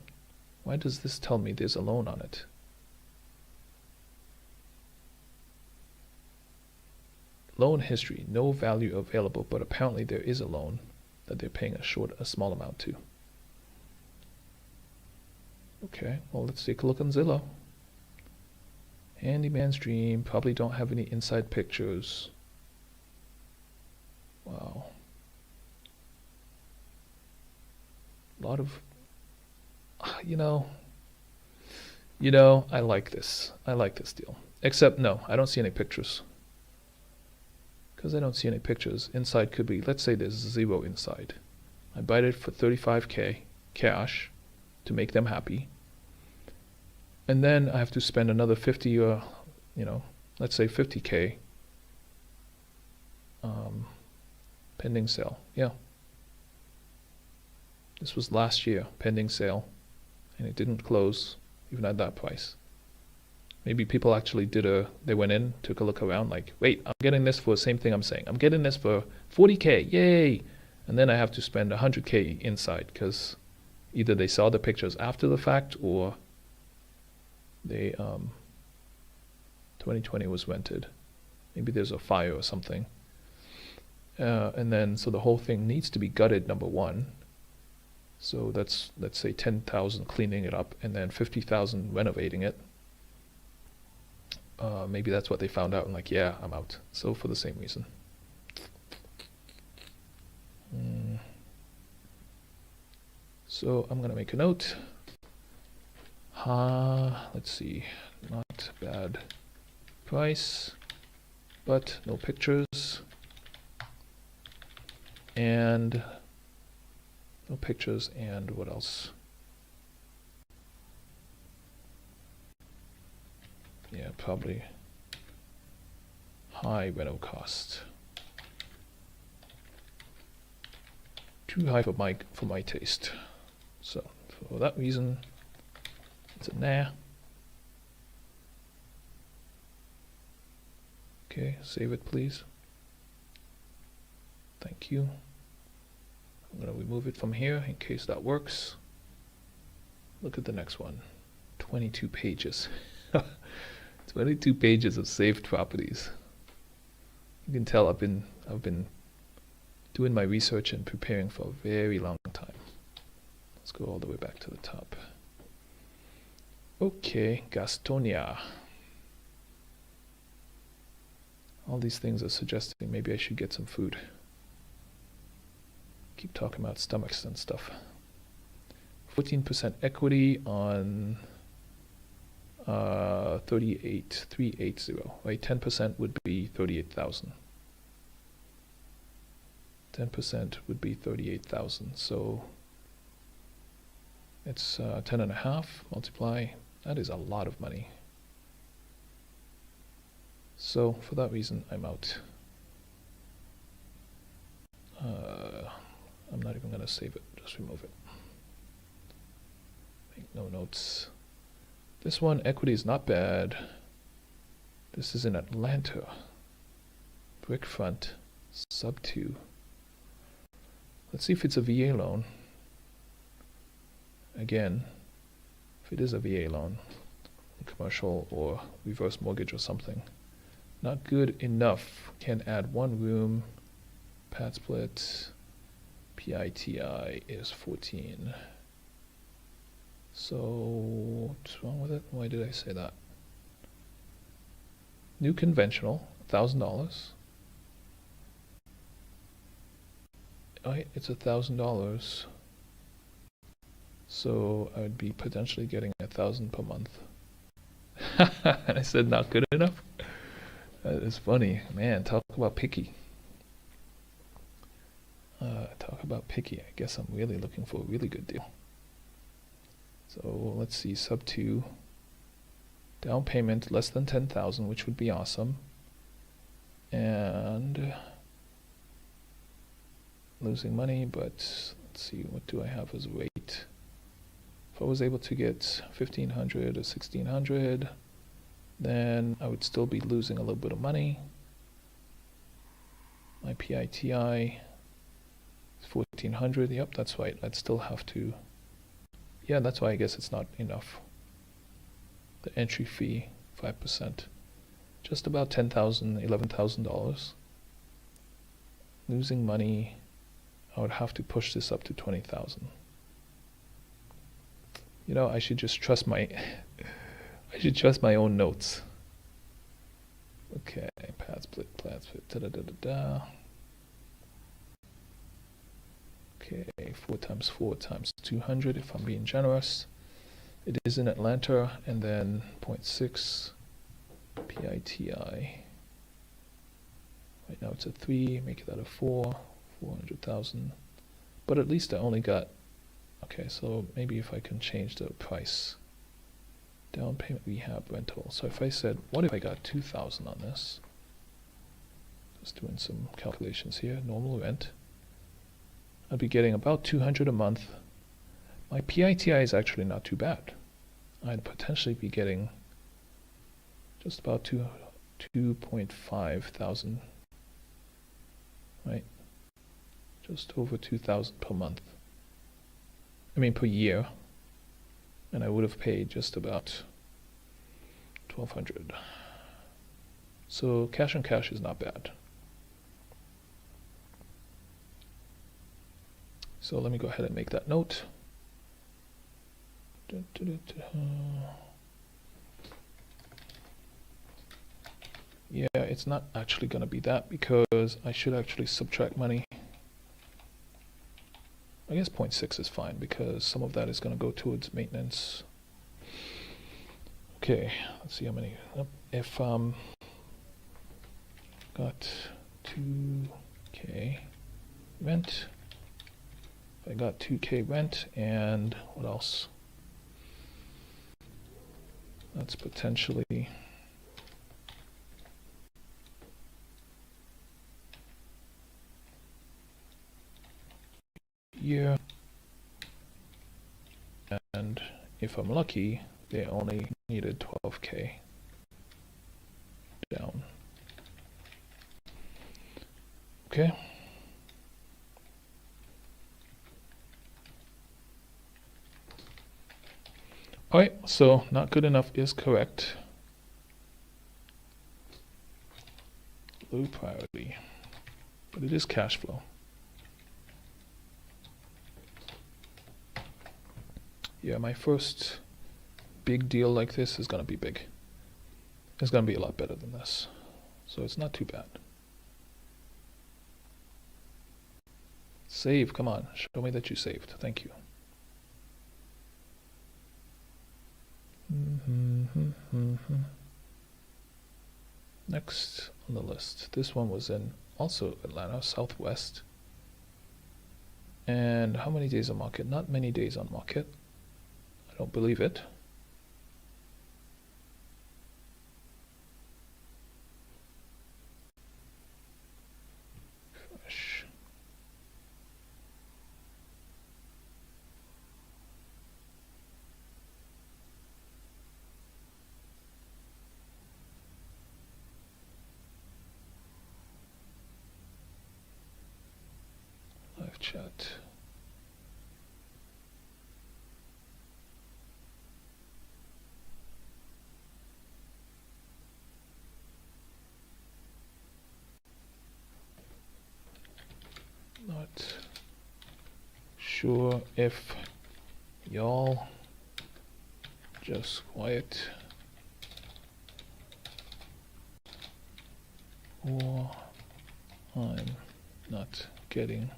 why does this tell me there's a loan on it? Loan history, no value available, but apparently there is a loan that they're paying a small amount to. Okay, well, let's take a look on Zillow. Handyman's dream, probably don't have any inside pictures. Wow. A lot of, you know, I like this. I like this deal. Except, no, I don't see any pictures. Because I don't see any pictures. Inside could be, let's say there's 0 inside. I buy it for 35K cash to make them happy. And then I have to spend another 50 or, let's say 50K pending sale. Yeah. This was last year, pending sale, and it didn't close. even at that price. Maybe people actually they went in, took a look around, like, wait, I'm getting this for the same thing I'm saying. I'm getting this for 40K, yay! And then I have to spend 100K inside, because either they saw the pictures after the fact, or they, 2020 was rented. Maybe there's a fire or something. And then, so the whole thing needs to be gutted, number one. So that's, let's say 10,000 cleaning it up, and then 50,000 renovating it. Maybe that's what they found out, and like, yeah, I'm out. So for the same reason. So I'm gonna make a note. Let's see, not bad price, but no pictures, and no pictures, and what else? Yeah, probably high rental cost. Too high for my taste. So for that reason, it's a nah. Okay, save it please. Thank you. I'm gonna remove it from here in case that works. Look at the next one. 22 pages. 22 pages of saved properties. You can tell I've been doing my research and preparing for a very long time. Let's go all the way back to the top. Okay, Gastonia. All these things are suggesting maybe I should get some food. Keep talking about stomachs and stuff. 14% equity on 380, right? 10% would be 38,000. 10% would be 38,000. So it's 10.5 multiply. That is a lot of money. So for that reason, I'm out. I'm not even going to save it. Just remove it. Make no notes. This one, equity is not bad. This is in Atlanta. Brick front, sub 2. Let's see if it's a VA loan. Again, if it is a VA loan, commercial or reverse mortgage or something. Not good enough. Can add one room. Pad split. PITI is 14. So what's wrong with it? Why did I say that? New conventional, $1,000. Alright, it's $1,000. So I would be potentially getting 1,000 per month. And I said not good enough. That is funny, man. Talk about picky. Talk about picky. I guess I'm really looking for a really good deal. So let's see, sub 2. Down payment less than 10,000, which would be awesome. And losing money, but let's see, what do I have as a rate? If I was able to get 1,500 or 1,600, then I would still be losing a little bit of money. My PITI is 1,400. Yep, that's right. I'd still have to. Yeah, that's why I guess it's not enough. The entry fee, 5%. Just about $10,000, $11,000. Losing money, I would have to push this up to 20,000. You know, I should just trust my I should trust my own notes. Okay, pad split, da da da da da. Okay, 4 times 4 times 200 if I'm being generous. It is in Atlanta, and then 0.6 PITI. Right now it's a 3, make that a 4, 400,000. But at least I only got, okay, so maybe if I can change the price. Down payment, rehab, rental. So if I said, what if I got 2,000 on this? Just doing some calculations here, normal rent. I'd be getting about 200 a month. My PITI is actually not too bad. I'd potentially be getting just about 2.5 thousand, right? Just over 2,000 per month. I mean per year. And I would have paid just about 1,200. So cash on cash is not bad. So let me go ahead and make that note. Yeah, it's not actually going to be that because I should actually subtract money. I guess 0.6 is fine because some of that is going to go towards maintenance. Okay, let's see how many. If got 2K rent. If I got 2K rent and what else? That's potentially year, and if I'm lucky, they only needed 12K down. Okay. Alright, so not good enough is correct. Low priority, but it is cash flow. Yeah, my first big deal like this is going to be big. It's going to be a lot better than this. So it's not too bad. Save, come on. Show me that you saved. Thank you. Next on the list. This one was in also Atlanta, Southwest. And how many days on market? Not many days on market. I don't believe it. Fresh. Live chat. Not sure if y'all just quiet or I'm not getting,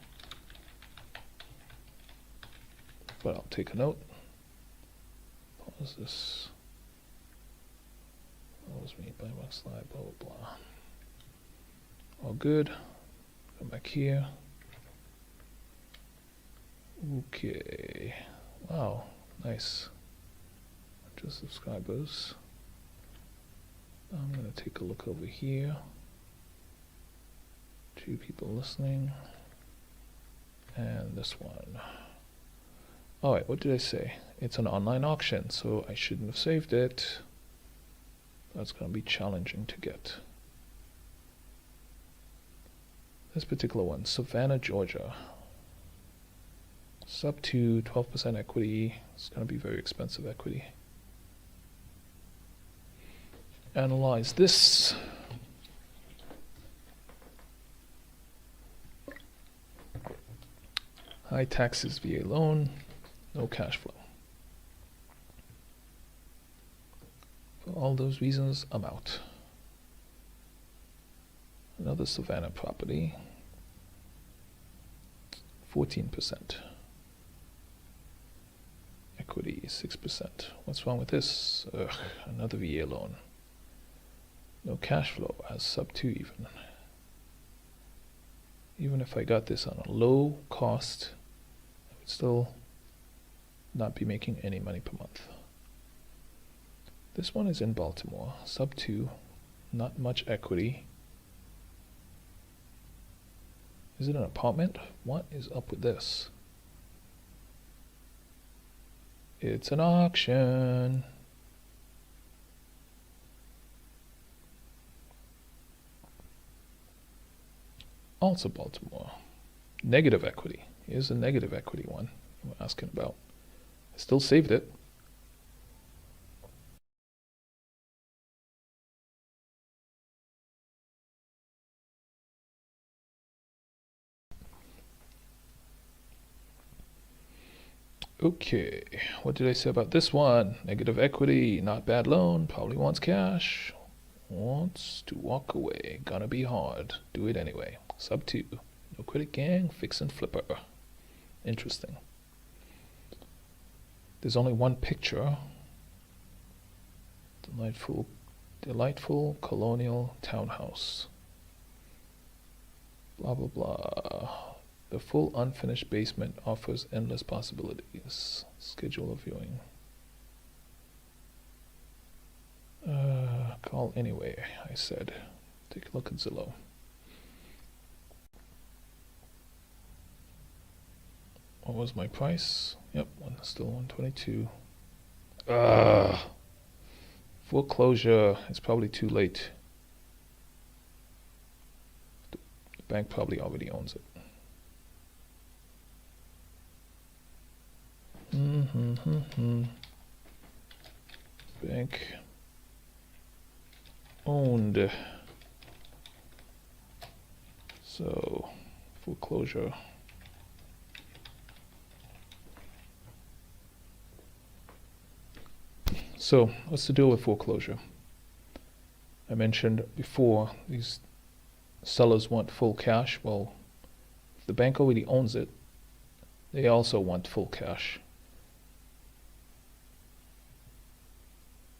but I'll take a note. Pause this. That was me by my slide, blah blah blah. All good. Come back here. Okay. Wow, nice. Just subscribers. I'm gonna take a look over here. 2 people listening. And this one. Alright, what did I say? It's an online auction, so I shouldn't have saved it. That's gonna be challenging to get. This particular one, Savannah, Georgia. Sub to 12% equity. It's going to be very expensive equity. Analyze this. High taxes VA loan, no cash flow. For all those reasons, I'm out. Another Savannah property. 14%. Equity 6%. What's wrong with this? Ugh, another VA loan. No cash flow as sub 2 even. Even if I got this on a low cost, I would still not be making any money per month. This one is in Baltimore, sub 2, not much equity. Is it an apartment? What is up with this? It's an auction. Also Baltimore. Negative equity. Here's a negative equity one you were asking about. I still saved it. Okay, what did I say about this one? Negative equity, not bad loan, probably wants cash. Wants to walk away. Gonna be hard. Do it anyway. Sub 2. No credit gang, fix and flipper. Interesting. There's only one picture. Delightful colonial townhouse. Blah blah blah. The full unfinished basement offers endless possibilities. Schedule of viewing. Call anyway, I said. Take a look at Zillow. What was my price? Yep, still 122. Foreclosure. It's probably too late. The bank probably already owns it. Bank owned. So foreclosure. So what's the deal with foreclosure? I mentioned before these sellers want full cash. Well, if the bank already owns it, they also want full cash.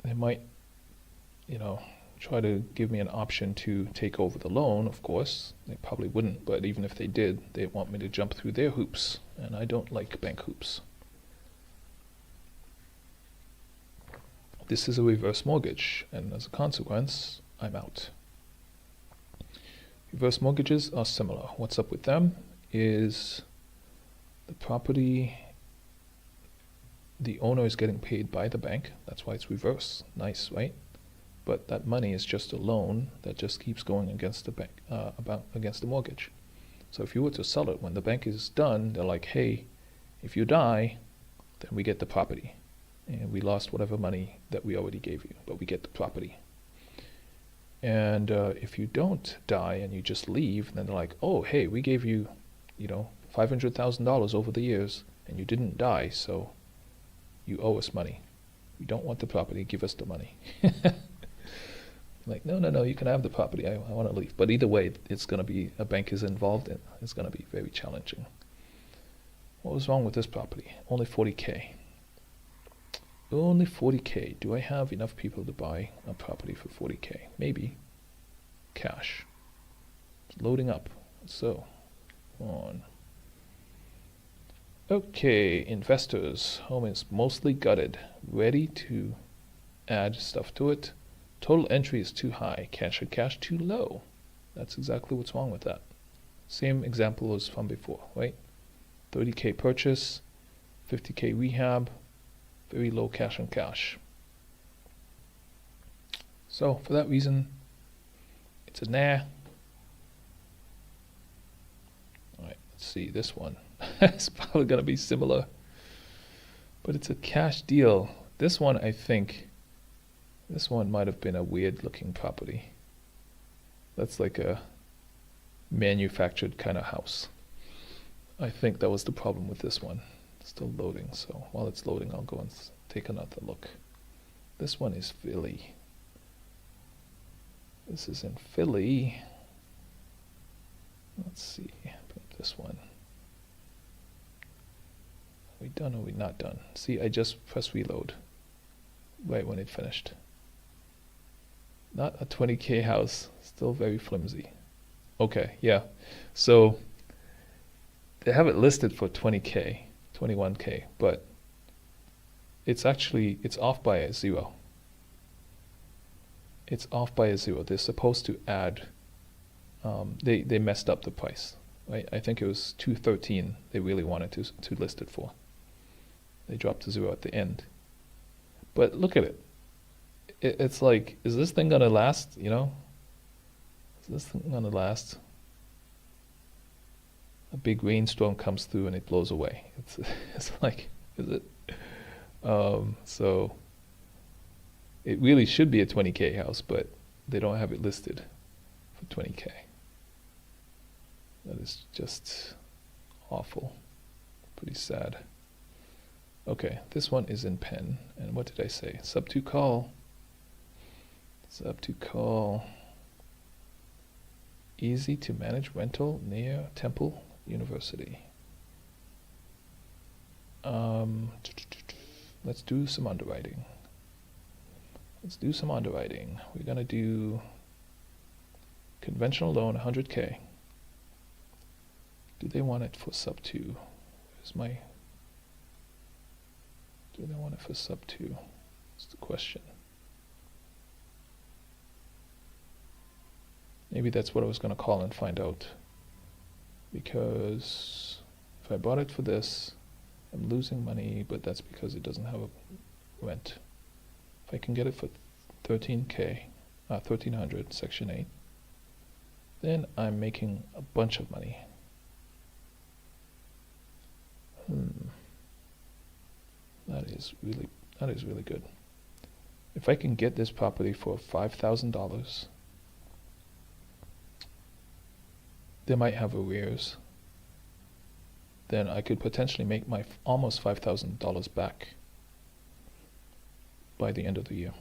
They might, try to give me an option to take over the loan, of course. They probably wouldn't, but even if they did, they want me to jump through their hoops, and I don't like bank hoops. This is a reverse mortgage, and as a consequence, I'm out. Reverse mortgages are similar. What's up with them is the property, the owner is getting paid by the bank. That's why it's reverse. Nice, right? But that money is just a loan that just keeps going against the bank, against the mortgage. So if you were to sell it, when the bank is done, they're like, hey, if you die, then we get the property. And we lost whatever money that we already gave you, but we get the property. And if you don't die and you just leave, then they're like, oh, hey, we gave you, $500,000 over the years, and you didn't die, so you owe us money. We don't want the property, give us the money. Like, no, you can have the property, I want to leave. But either way, it's going to be, a bank is involved, and it's going to be very challenging. What was wrong with this property? Only 40K. Only 40K. Do I have enough people to buy a property for 40K? Maybe. Cash. It's loading up. So, on. Okay, investors. Home is mostly gutted. Ready to add stuff to it. Total entry is too high. Cash or cash too low. That's exactly what's wrong with that. Same example as from before, right? 30K purchase, 50K rehab, very low cash on cash. So for that reason, it's a nah. Alright, let's see this one. It's probably gonna be similar, but it's a cash deal. This one, I think, this one might have been a weird looking property. That's like a manufactured kind of house. I think that was the problem with this one. It's still loading, so while it's loading, I'll go and take another look. This one is Philly. This is in Philly. Let's see, this one. Are we done or are we not done? See, I just pressed reload right when it finished. Not a 20K house, still very flimsy. Okay, yeah. So they have it listed for 20K, 21K, but it's off by a zero. It's off by a zero. They're supposed to add, they messed up the price, right? I think it was 213 they really wanted to list it for. They dropped to zero at the end. But look at it. It's like, is this thing gonna last, Is this thing gonna last? a big rainstorm comes through and it blows away. It's like, is it? So it really should be a 20K house, but they don't have it listed for 20K. That is just awful. Pretty sad. Okay, this one is in pen. And what did I say? Sub to call. Sub to call. Easy to manage rental near Temple University. Let's do some underwriting. We're gonna do conventional loan 100K. Do they want it for sub 2? Do they want it for sub 2? That's the question. Maybe that's what I was gonna call and find out. Because if I bought it for this, I'm losing money, but that's because it doesn't have a rent. If I can get it for 13K, 1300, section 8, then I'm making a bunch of money. That is really good. If I can get this property for $5,000, they might have arrears. Then I could potentially make my almost $5,000 back by the end of the year.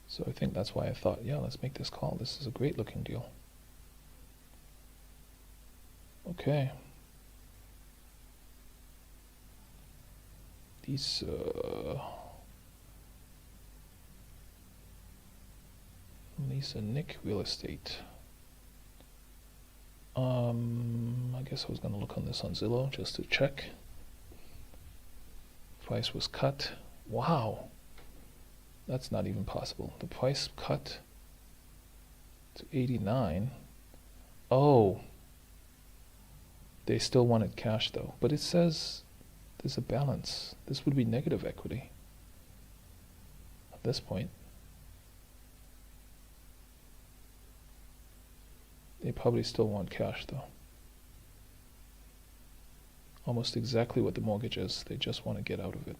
So I think that's why I thought, yeah, let's make this call. This is a great looking deal. Okay. These Lisa Nick Real Estate. I guess I was gonna look on this on Zillow just to check. Price was cut. Wow. That's not even possible. The price cut to 89. Oh. They still wanted cash though, but it says there's a balance. This would be negative equity at this point. They probably still want cash though. Almost exactly what the mortgage is. They just want to get out of it.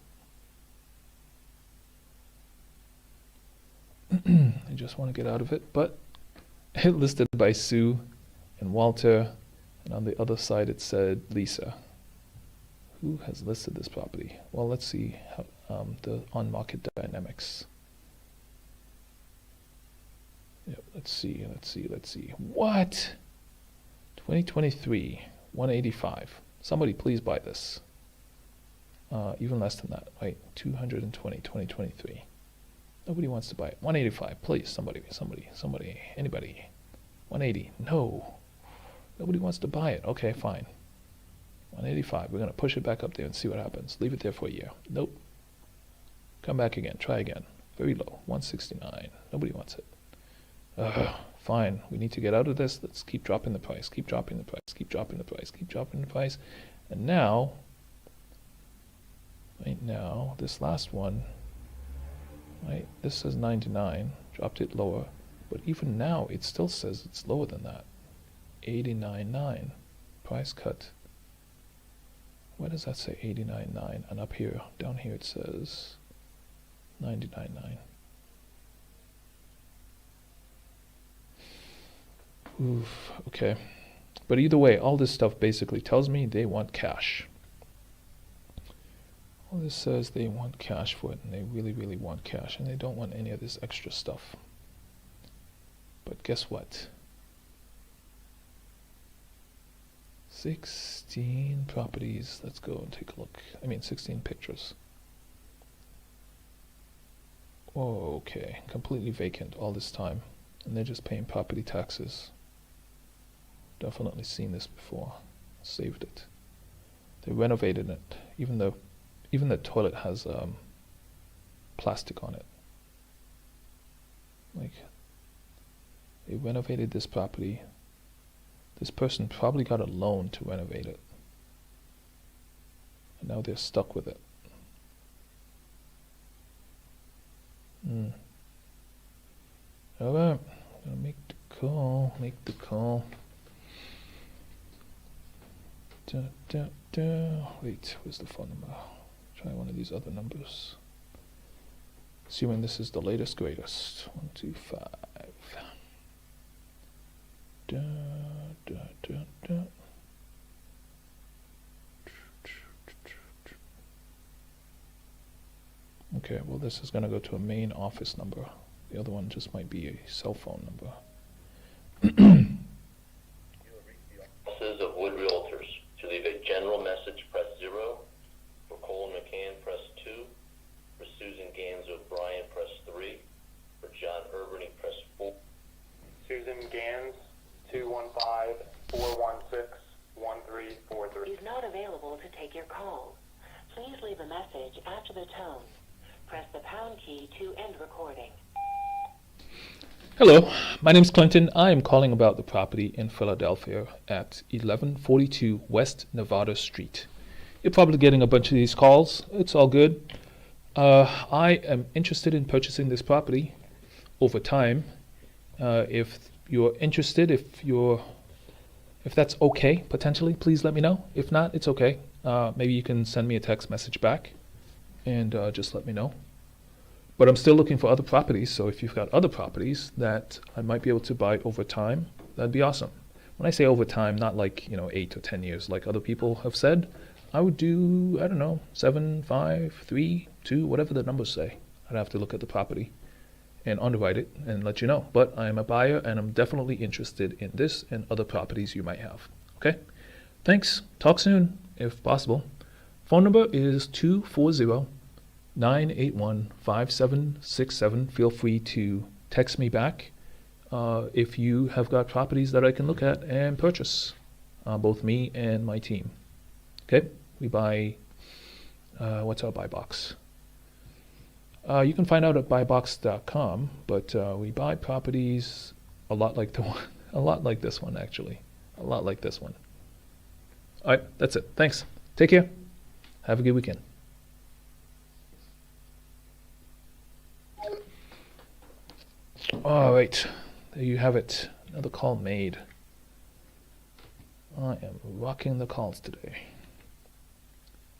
They just want to get out of it, but it listed by Sue and Walter, and on the other side it said Lisa. Who has listed this property? Well, let's see how, the on-market dynamics. Yep, let's see. What? 2023, 185. Somebody please buy this. Even less than that, right? 220, 2023. Nobody wants to buy it. 185, please, somebody, anybody. 180, no. Nobody wants to buy it. Okay, fine. 185, we're gonna push it back up there and see what happens. Leave it there for a year. Nope. Come back again, try again. Very low, 169, nobody wants it. Fine, we need to get out of this. Let's keep dropping the price, keep dropping the price. And now, right now, this last one, right, this says 99, dropped it lower, but even now it still says it's lower than that. 89.9, price cut. Why does that say 89.9? And up here, down here it says 99.9. Oof, okay. But either way, all this stuff basically tells me they want cash. All this says they want cash for it, and they really, really want cash, and they don't want any of this extra stuff. But guess what? 16 properties. Let's go and take a look. 16 pictures. Oh, okay. Completely vacant all this time, and they're just paying property taxes. Definitely seen this before. Saved it. They renovated it, even the toilet has plastic on it. Like, they renovated this property. This person probably got a loan to renovate it, and now they're stuck with it. Alright, gonna make the call. Wait, where's the phone number? Try one of these other numbers. Assuming this is the latest, greatest. 125. Okay, well this is going to go to a main office number. The other one just might be a cell phone number. Offices of Wood Realtors. To leave a general message, press 0. For Colin McCann, press 2. For Susan Gans O'Brien, press 3. For John Urban, press 4. Susan Gans, 215-416-1343. Is not available to take your call. Please leave a message after the tone. Press the pound key to end recording. Hello, my name's Clinton. I am calling about the property in Philadelphia at 1142 West Nevada Street. You're probably getting a bunch of these calls. It's all good. I am interested in purchasing this property over time. If you're interested, if that's okay, potentially, please let me know. If not, it's okay. Maybe you can send me a text message back and just let me know. But I'm still looking for other properties, so if you've got other properties that I might be able to buy over time, that'd be awesome. When I say over time, not like 8 or 10 years like other people have said. I would do, I don't know, 7, 5, 3, 2, whatever the numbers say. I'd have to look at the property and underwrite it and let you know. But I am a buyer and I'm definitely interested in this and other properties you might have. Okay? Thanks. Talk soon, if possible. Phone number is 240-981-5767. Feel free to text me back if you have got properties that I can look at and purchase, both me and my team. Okay? We buy, what's our buy box? You can find out at buybox.com, but we buy properties a lot like this one actually. A lot like this one. All right, that's it. Thanks. Take care. Have a good weekend. All right, there you have it. Another call made. I am rocking the calls today.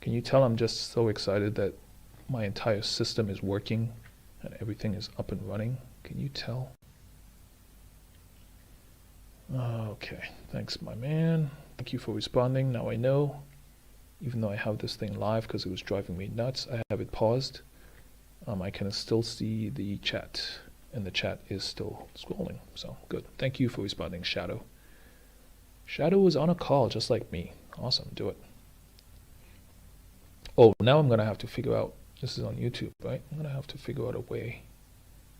Can you tell I'm just so excited that my entire system is working and everything is up and running? Can you tell? Okay, thanks my man. Thank you for responding. Now I know, even though I have this thing live because it was driving me nuts, I have it paused. I can still see the chat, and the chat is still scrolling, so good. Thank you for responding, Shadow. Shadow was on a call just like me. Awesome, do it. Oh, now I'm gonna have to figure out, this is on YouTube, right? I'm gonna have to figure out a way.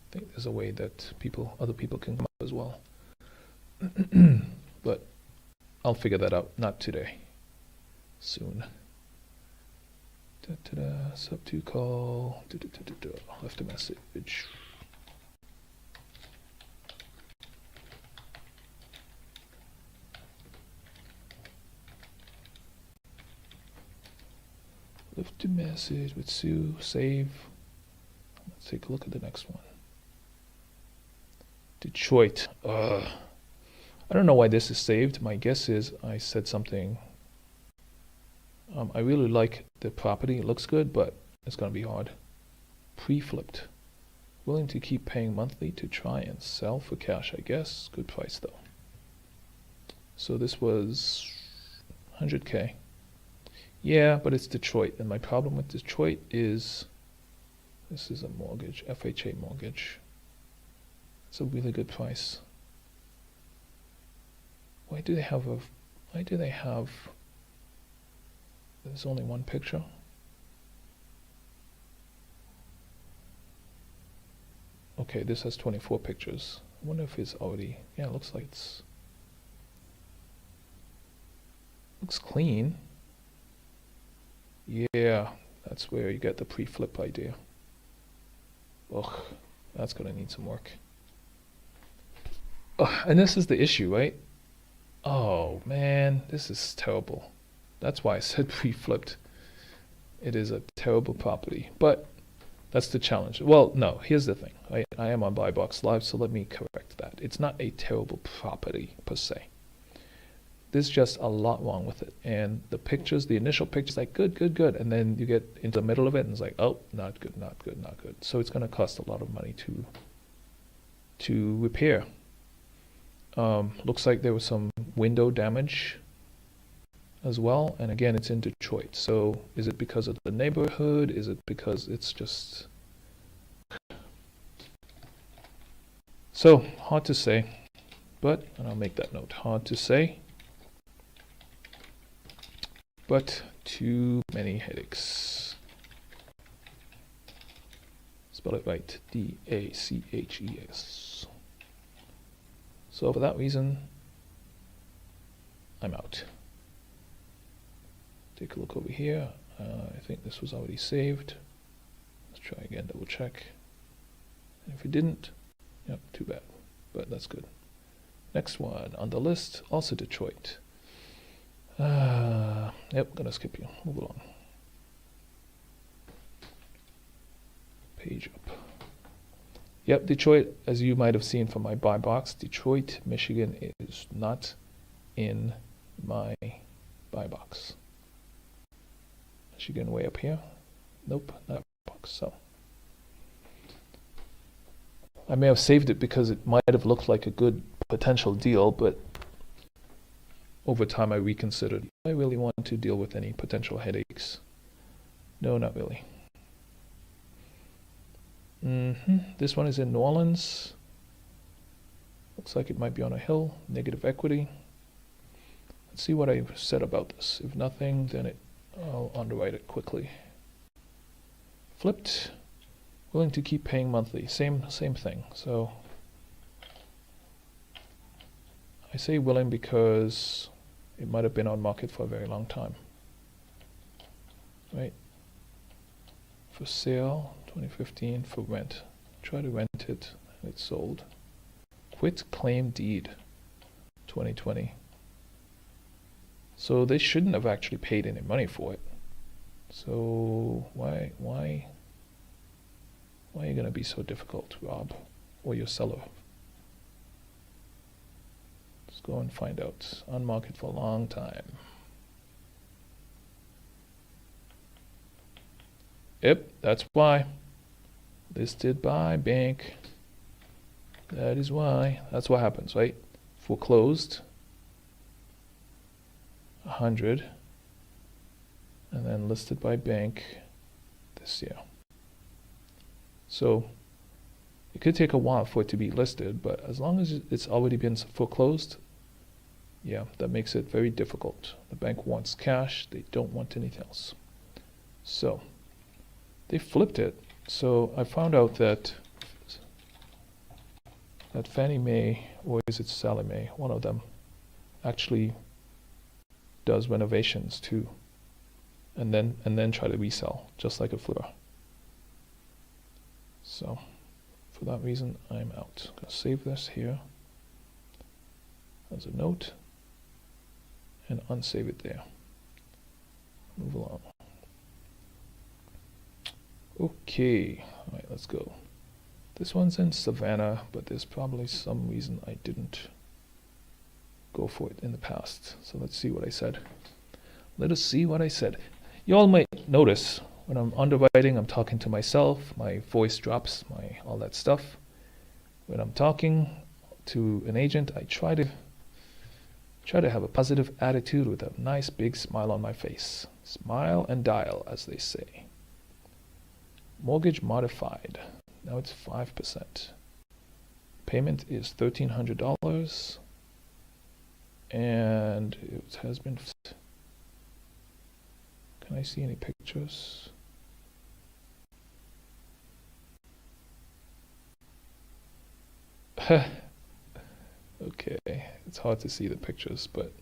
I think there's a way that other people can come up as well. But I'll figure that out, not today. Soon. Sub 2 call. Left a message. Left a message with Sue. Save. Let's take a look at the next one. Detroit. I don't know why this is saved. My guess is I said something. I really like the property. It looks good, but it's going to be hard. Pre-flipped. Willing to keep paying monthly to try and sell for cash, I guess. Good price, though. So this was 100K. Yeah, but it's Detroit. And my problem with Detroit is this is a mortgage, FHA mortgage. It's a really good price. Why do they have there's only one picture? Okay, this has 24 pictures. I wonder if it's already, yeah, it looks like looks clean. Yeah, that's where you get the pre-flip idea. Ugh, that's gonna need some work. Ugh, and this is the issue, right? Oh man, this is terrible. That's why I said pre-flipped. It is a terrible property, but that's the challenge. Well, no, here's the thing. I am on Buy Box Live, so let me correct that. It's not a terrible property per se. there's just a lot wrong with it. And the pictures, the initial pictures, like good, good, good, and then you get into the middle of it, and it's like, oh, not good, not good, not good. So it's going to cost a lot of money to repair. Looks like there was some window damage as well, and again, it's in Detroit. So is it because of the neighborhood? Is it because it's just so hard to say? But, and I'll make that note, hard to say, but too many headaches. Spell it right, D-A-C-H-E-S. So for that reason, I'm out. Take a look over here. I think this was already saved. Let's try again, double check. And if it didn't, yep, too bad, but that's good. Next one on the list, also Detroit. Yep, gonna skip you. Move along. Page up. Yep, Detroit, as you might have seen from my buy box, Detroit, Michigan is not in my buy box. Michigan way up here. Nope, not box. So I may have saved it because it might have looked like a good potential deal, but over time I reconsidered. Do I really want to deal with any potential headaches? No, not really. This one is in New Orleans. Looks like it might be on a hill. Negative equity. Let's see what I said about this. If nothing, then I'll underwrite it quickly. Flipped. Willing to keep paying monthly. Same thing. So I say willing because it might have been on market for a very long time. Right? For sale, 2015, for rent. Try to rent it, and it's sold. Quit claim deed, 2020. So they shouldn't have actually paid any money for it. So why are you going to be so difficult, Rob, or your seller? Let's go and find out. On market for a long time. Yep, that's why. Listed by bank. That is why. That's what happens, right? Foreclosed. 100. And then listed by bank this year. So it could take a while for it to be listed, but as long as it's already been foreclosed, yeah, that makes it very difficult. The bank wants cash. They don't want anything else. So they flipped it. So I found out that Fannie Mae, or is it Sallie Mae, one of them, actually does renovations too, and then try to resell, just like a flipper. So for that reason, I'm out. I'm gonna save this here as a note and unsave it there. Move along. Okay, all right, let's go. This one's in Savannah, but there's probably some reason I didn't go for it in the past. So let's see what I said. Let us see what I said. You all might notice when I'm underwriting, I'm talking to myself, my voice drops, all that stuff. When I'm talking to an agent, I try to have a positive attitude with a nice big smile on my face. Smile and dial, as they say. Mortgage modified. Now it's 5%. Payment is $1,300. And it has been. Can I see any pictures? Okay, it's hard to see the pictures, but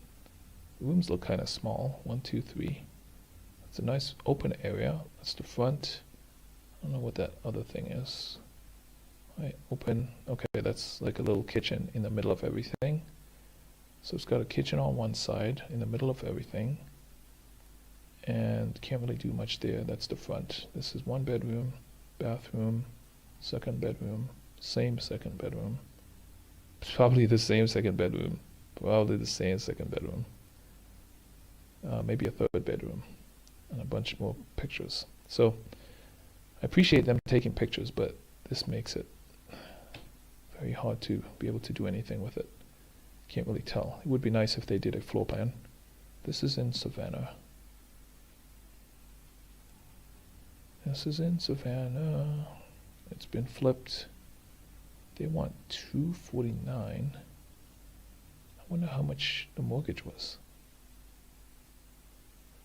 the rooms look kind of small. 1, 2, 3. It's a nice open area. That's the front. I don't know what that other thing is. Right, open. Okay, that's like a little kitchen in the middle of everything. So it's got a kitchen on one side in the middle of everything. And can't really do much there. That's the front. This is 1 bedroom, bathroom, 2nd bedroom, same 2nd bedroom. Probably the same 2nd bedroom. Probably the same 2nd bedroom. maybe a third bedroom, and a bunch more pictures. So I appreciate them taking pictures, but this makes it very hard to be able to do anything with it. Can't really tell. It would be nice if they did a floor plan. This is in Savannah. This is in Savannah. It's been flipped. They want $249. I wonder how much the mortgage was.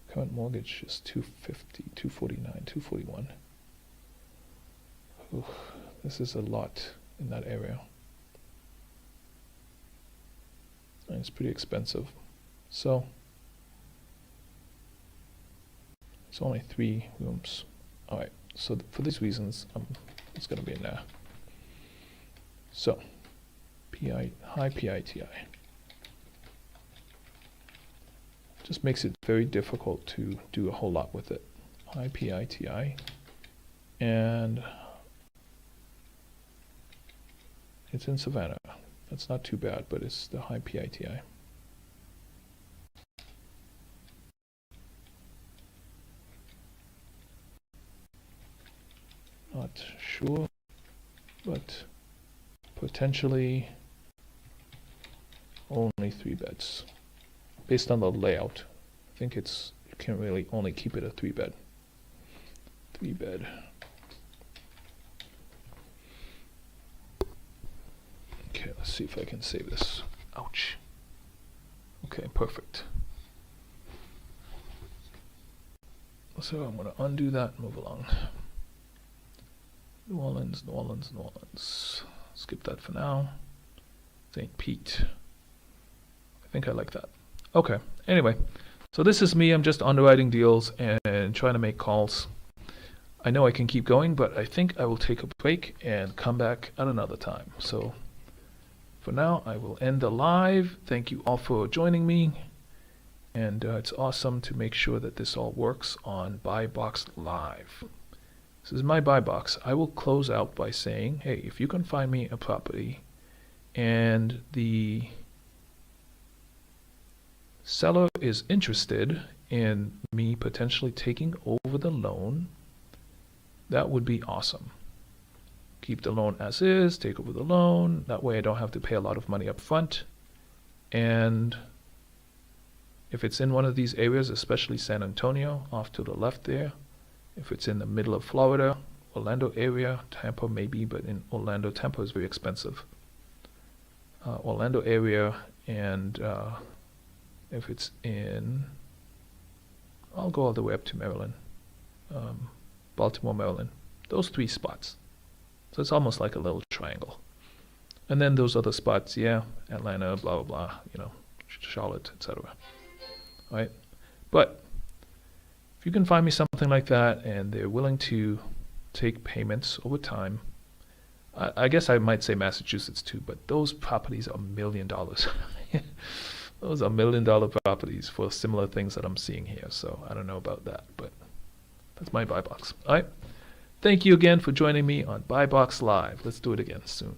Current mortgage is $250, $249, $241. Ooh, this is a lot in that area. And it's pretty expensive. So it's only 3 rooms. All right. So for these reasons, it's going to be in there. So high PITI. Just makes it very difficult to do a whole lot with it. High PITI. And it's in Savannah. That's not too bad, but it's the high PITI. Not sure, but potentially only 3 beds. Based on the layout, I think you can't really only keep it a 3 bed. 3 bed. Okay, let's see if I can save this. Ouch. Okay, perfect. So I'm going to undo that and move along. New Orleans, New Orleans, New Orleans. Skip that for now. St. Pete. I think I like that. Okay, anyway. So this is me. I'm just underwriting deals and trying to make calls. I know I can keep going, but I think I will take a break and come back at another time. So for now, I will end the live. Thank you all for joining me. And it's awesome to make sure that this all works on Buy Box Live. This is my buy box. I will close out by saying, hey, if you can find me a property and the seller is interested in me potentially taking over the loan, that would be awesome. Keep the loan as is, take over the loan. That way I don't have to pay a lot of money up front. And if it's in one of these areas, especially San Antonio, off to the left there, if it's in the middle of Florida, Orlando area, Tampa maybe, but in Orlando, Tampa is very expensive. Orlando area, and if it's in, I'll go all the way up to Maryland, Baltimore, Maryland, those 3 spots. So it's almost like a little triangle. And then those other spots, yeah, Atlanta, blah, blah, blah, Charlotte, etc. All right, but if you can find me something like that and they're willing to take payments over time, I guess I might say Massachusetts too, but those properties are $1 million. Those are $1 million properties for similar things that I'm seeing here. So I don't know about that, but that's my buy box. All right. Thank you again for joining me on Buy Box Live. Let's do it again soon.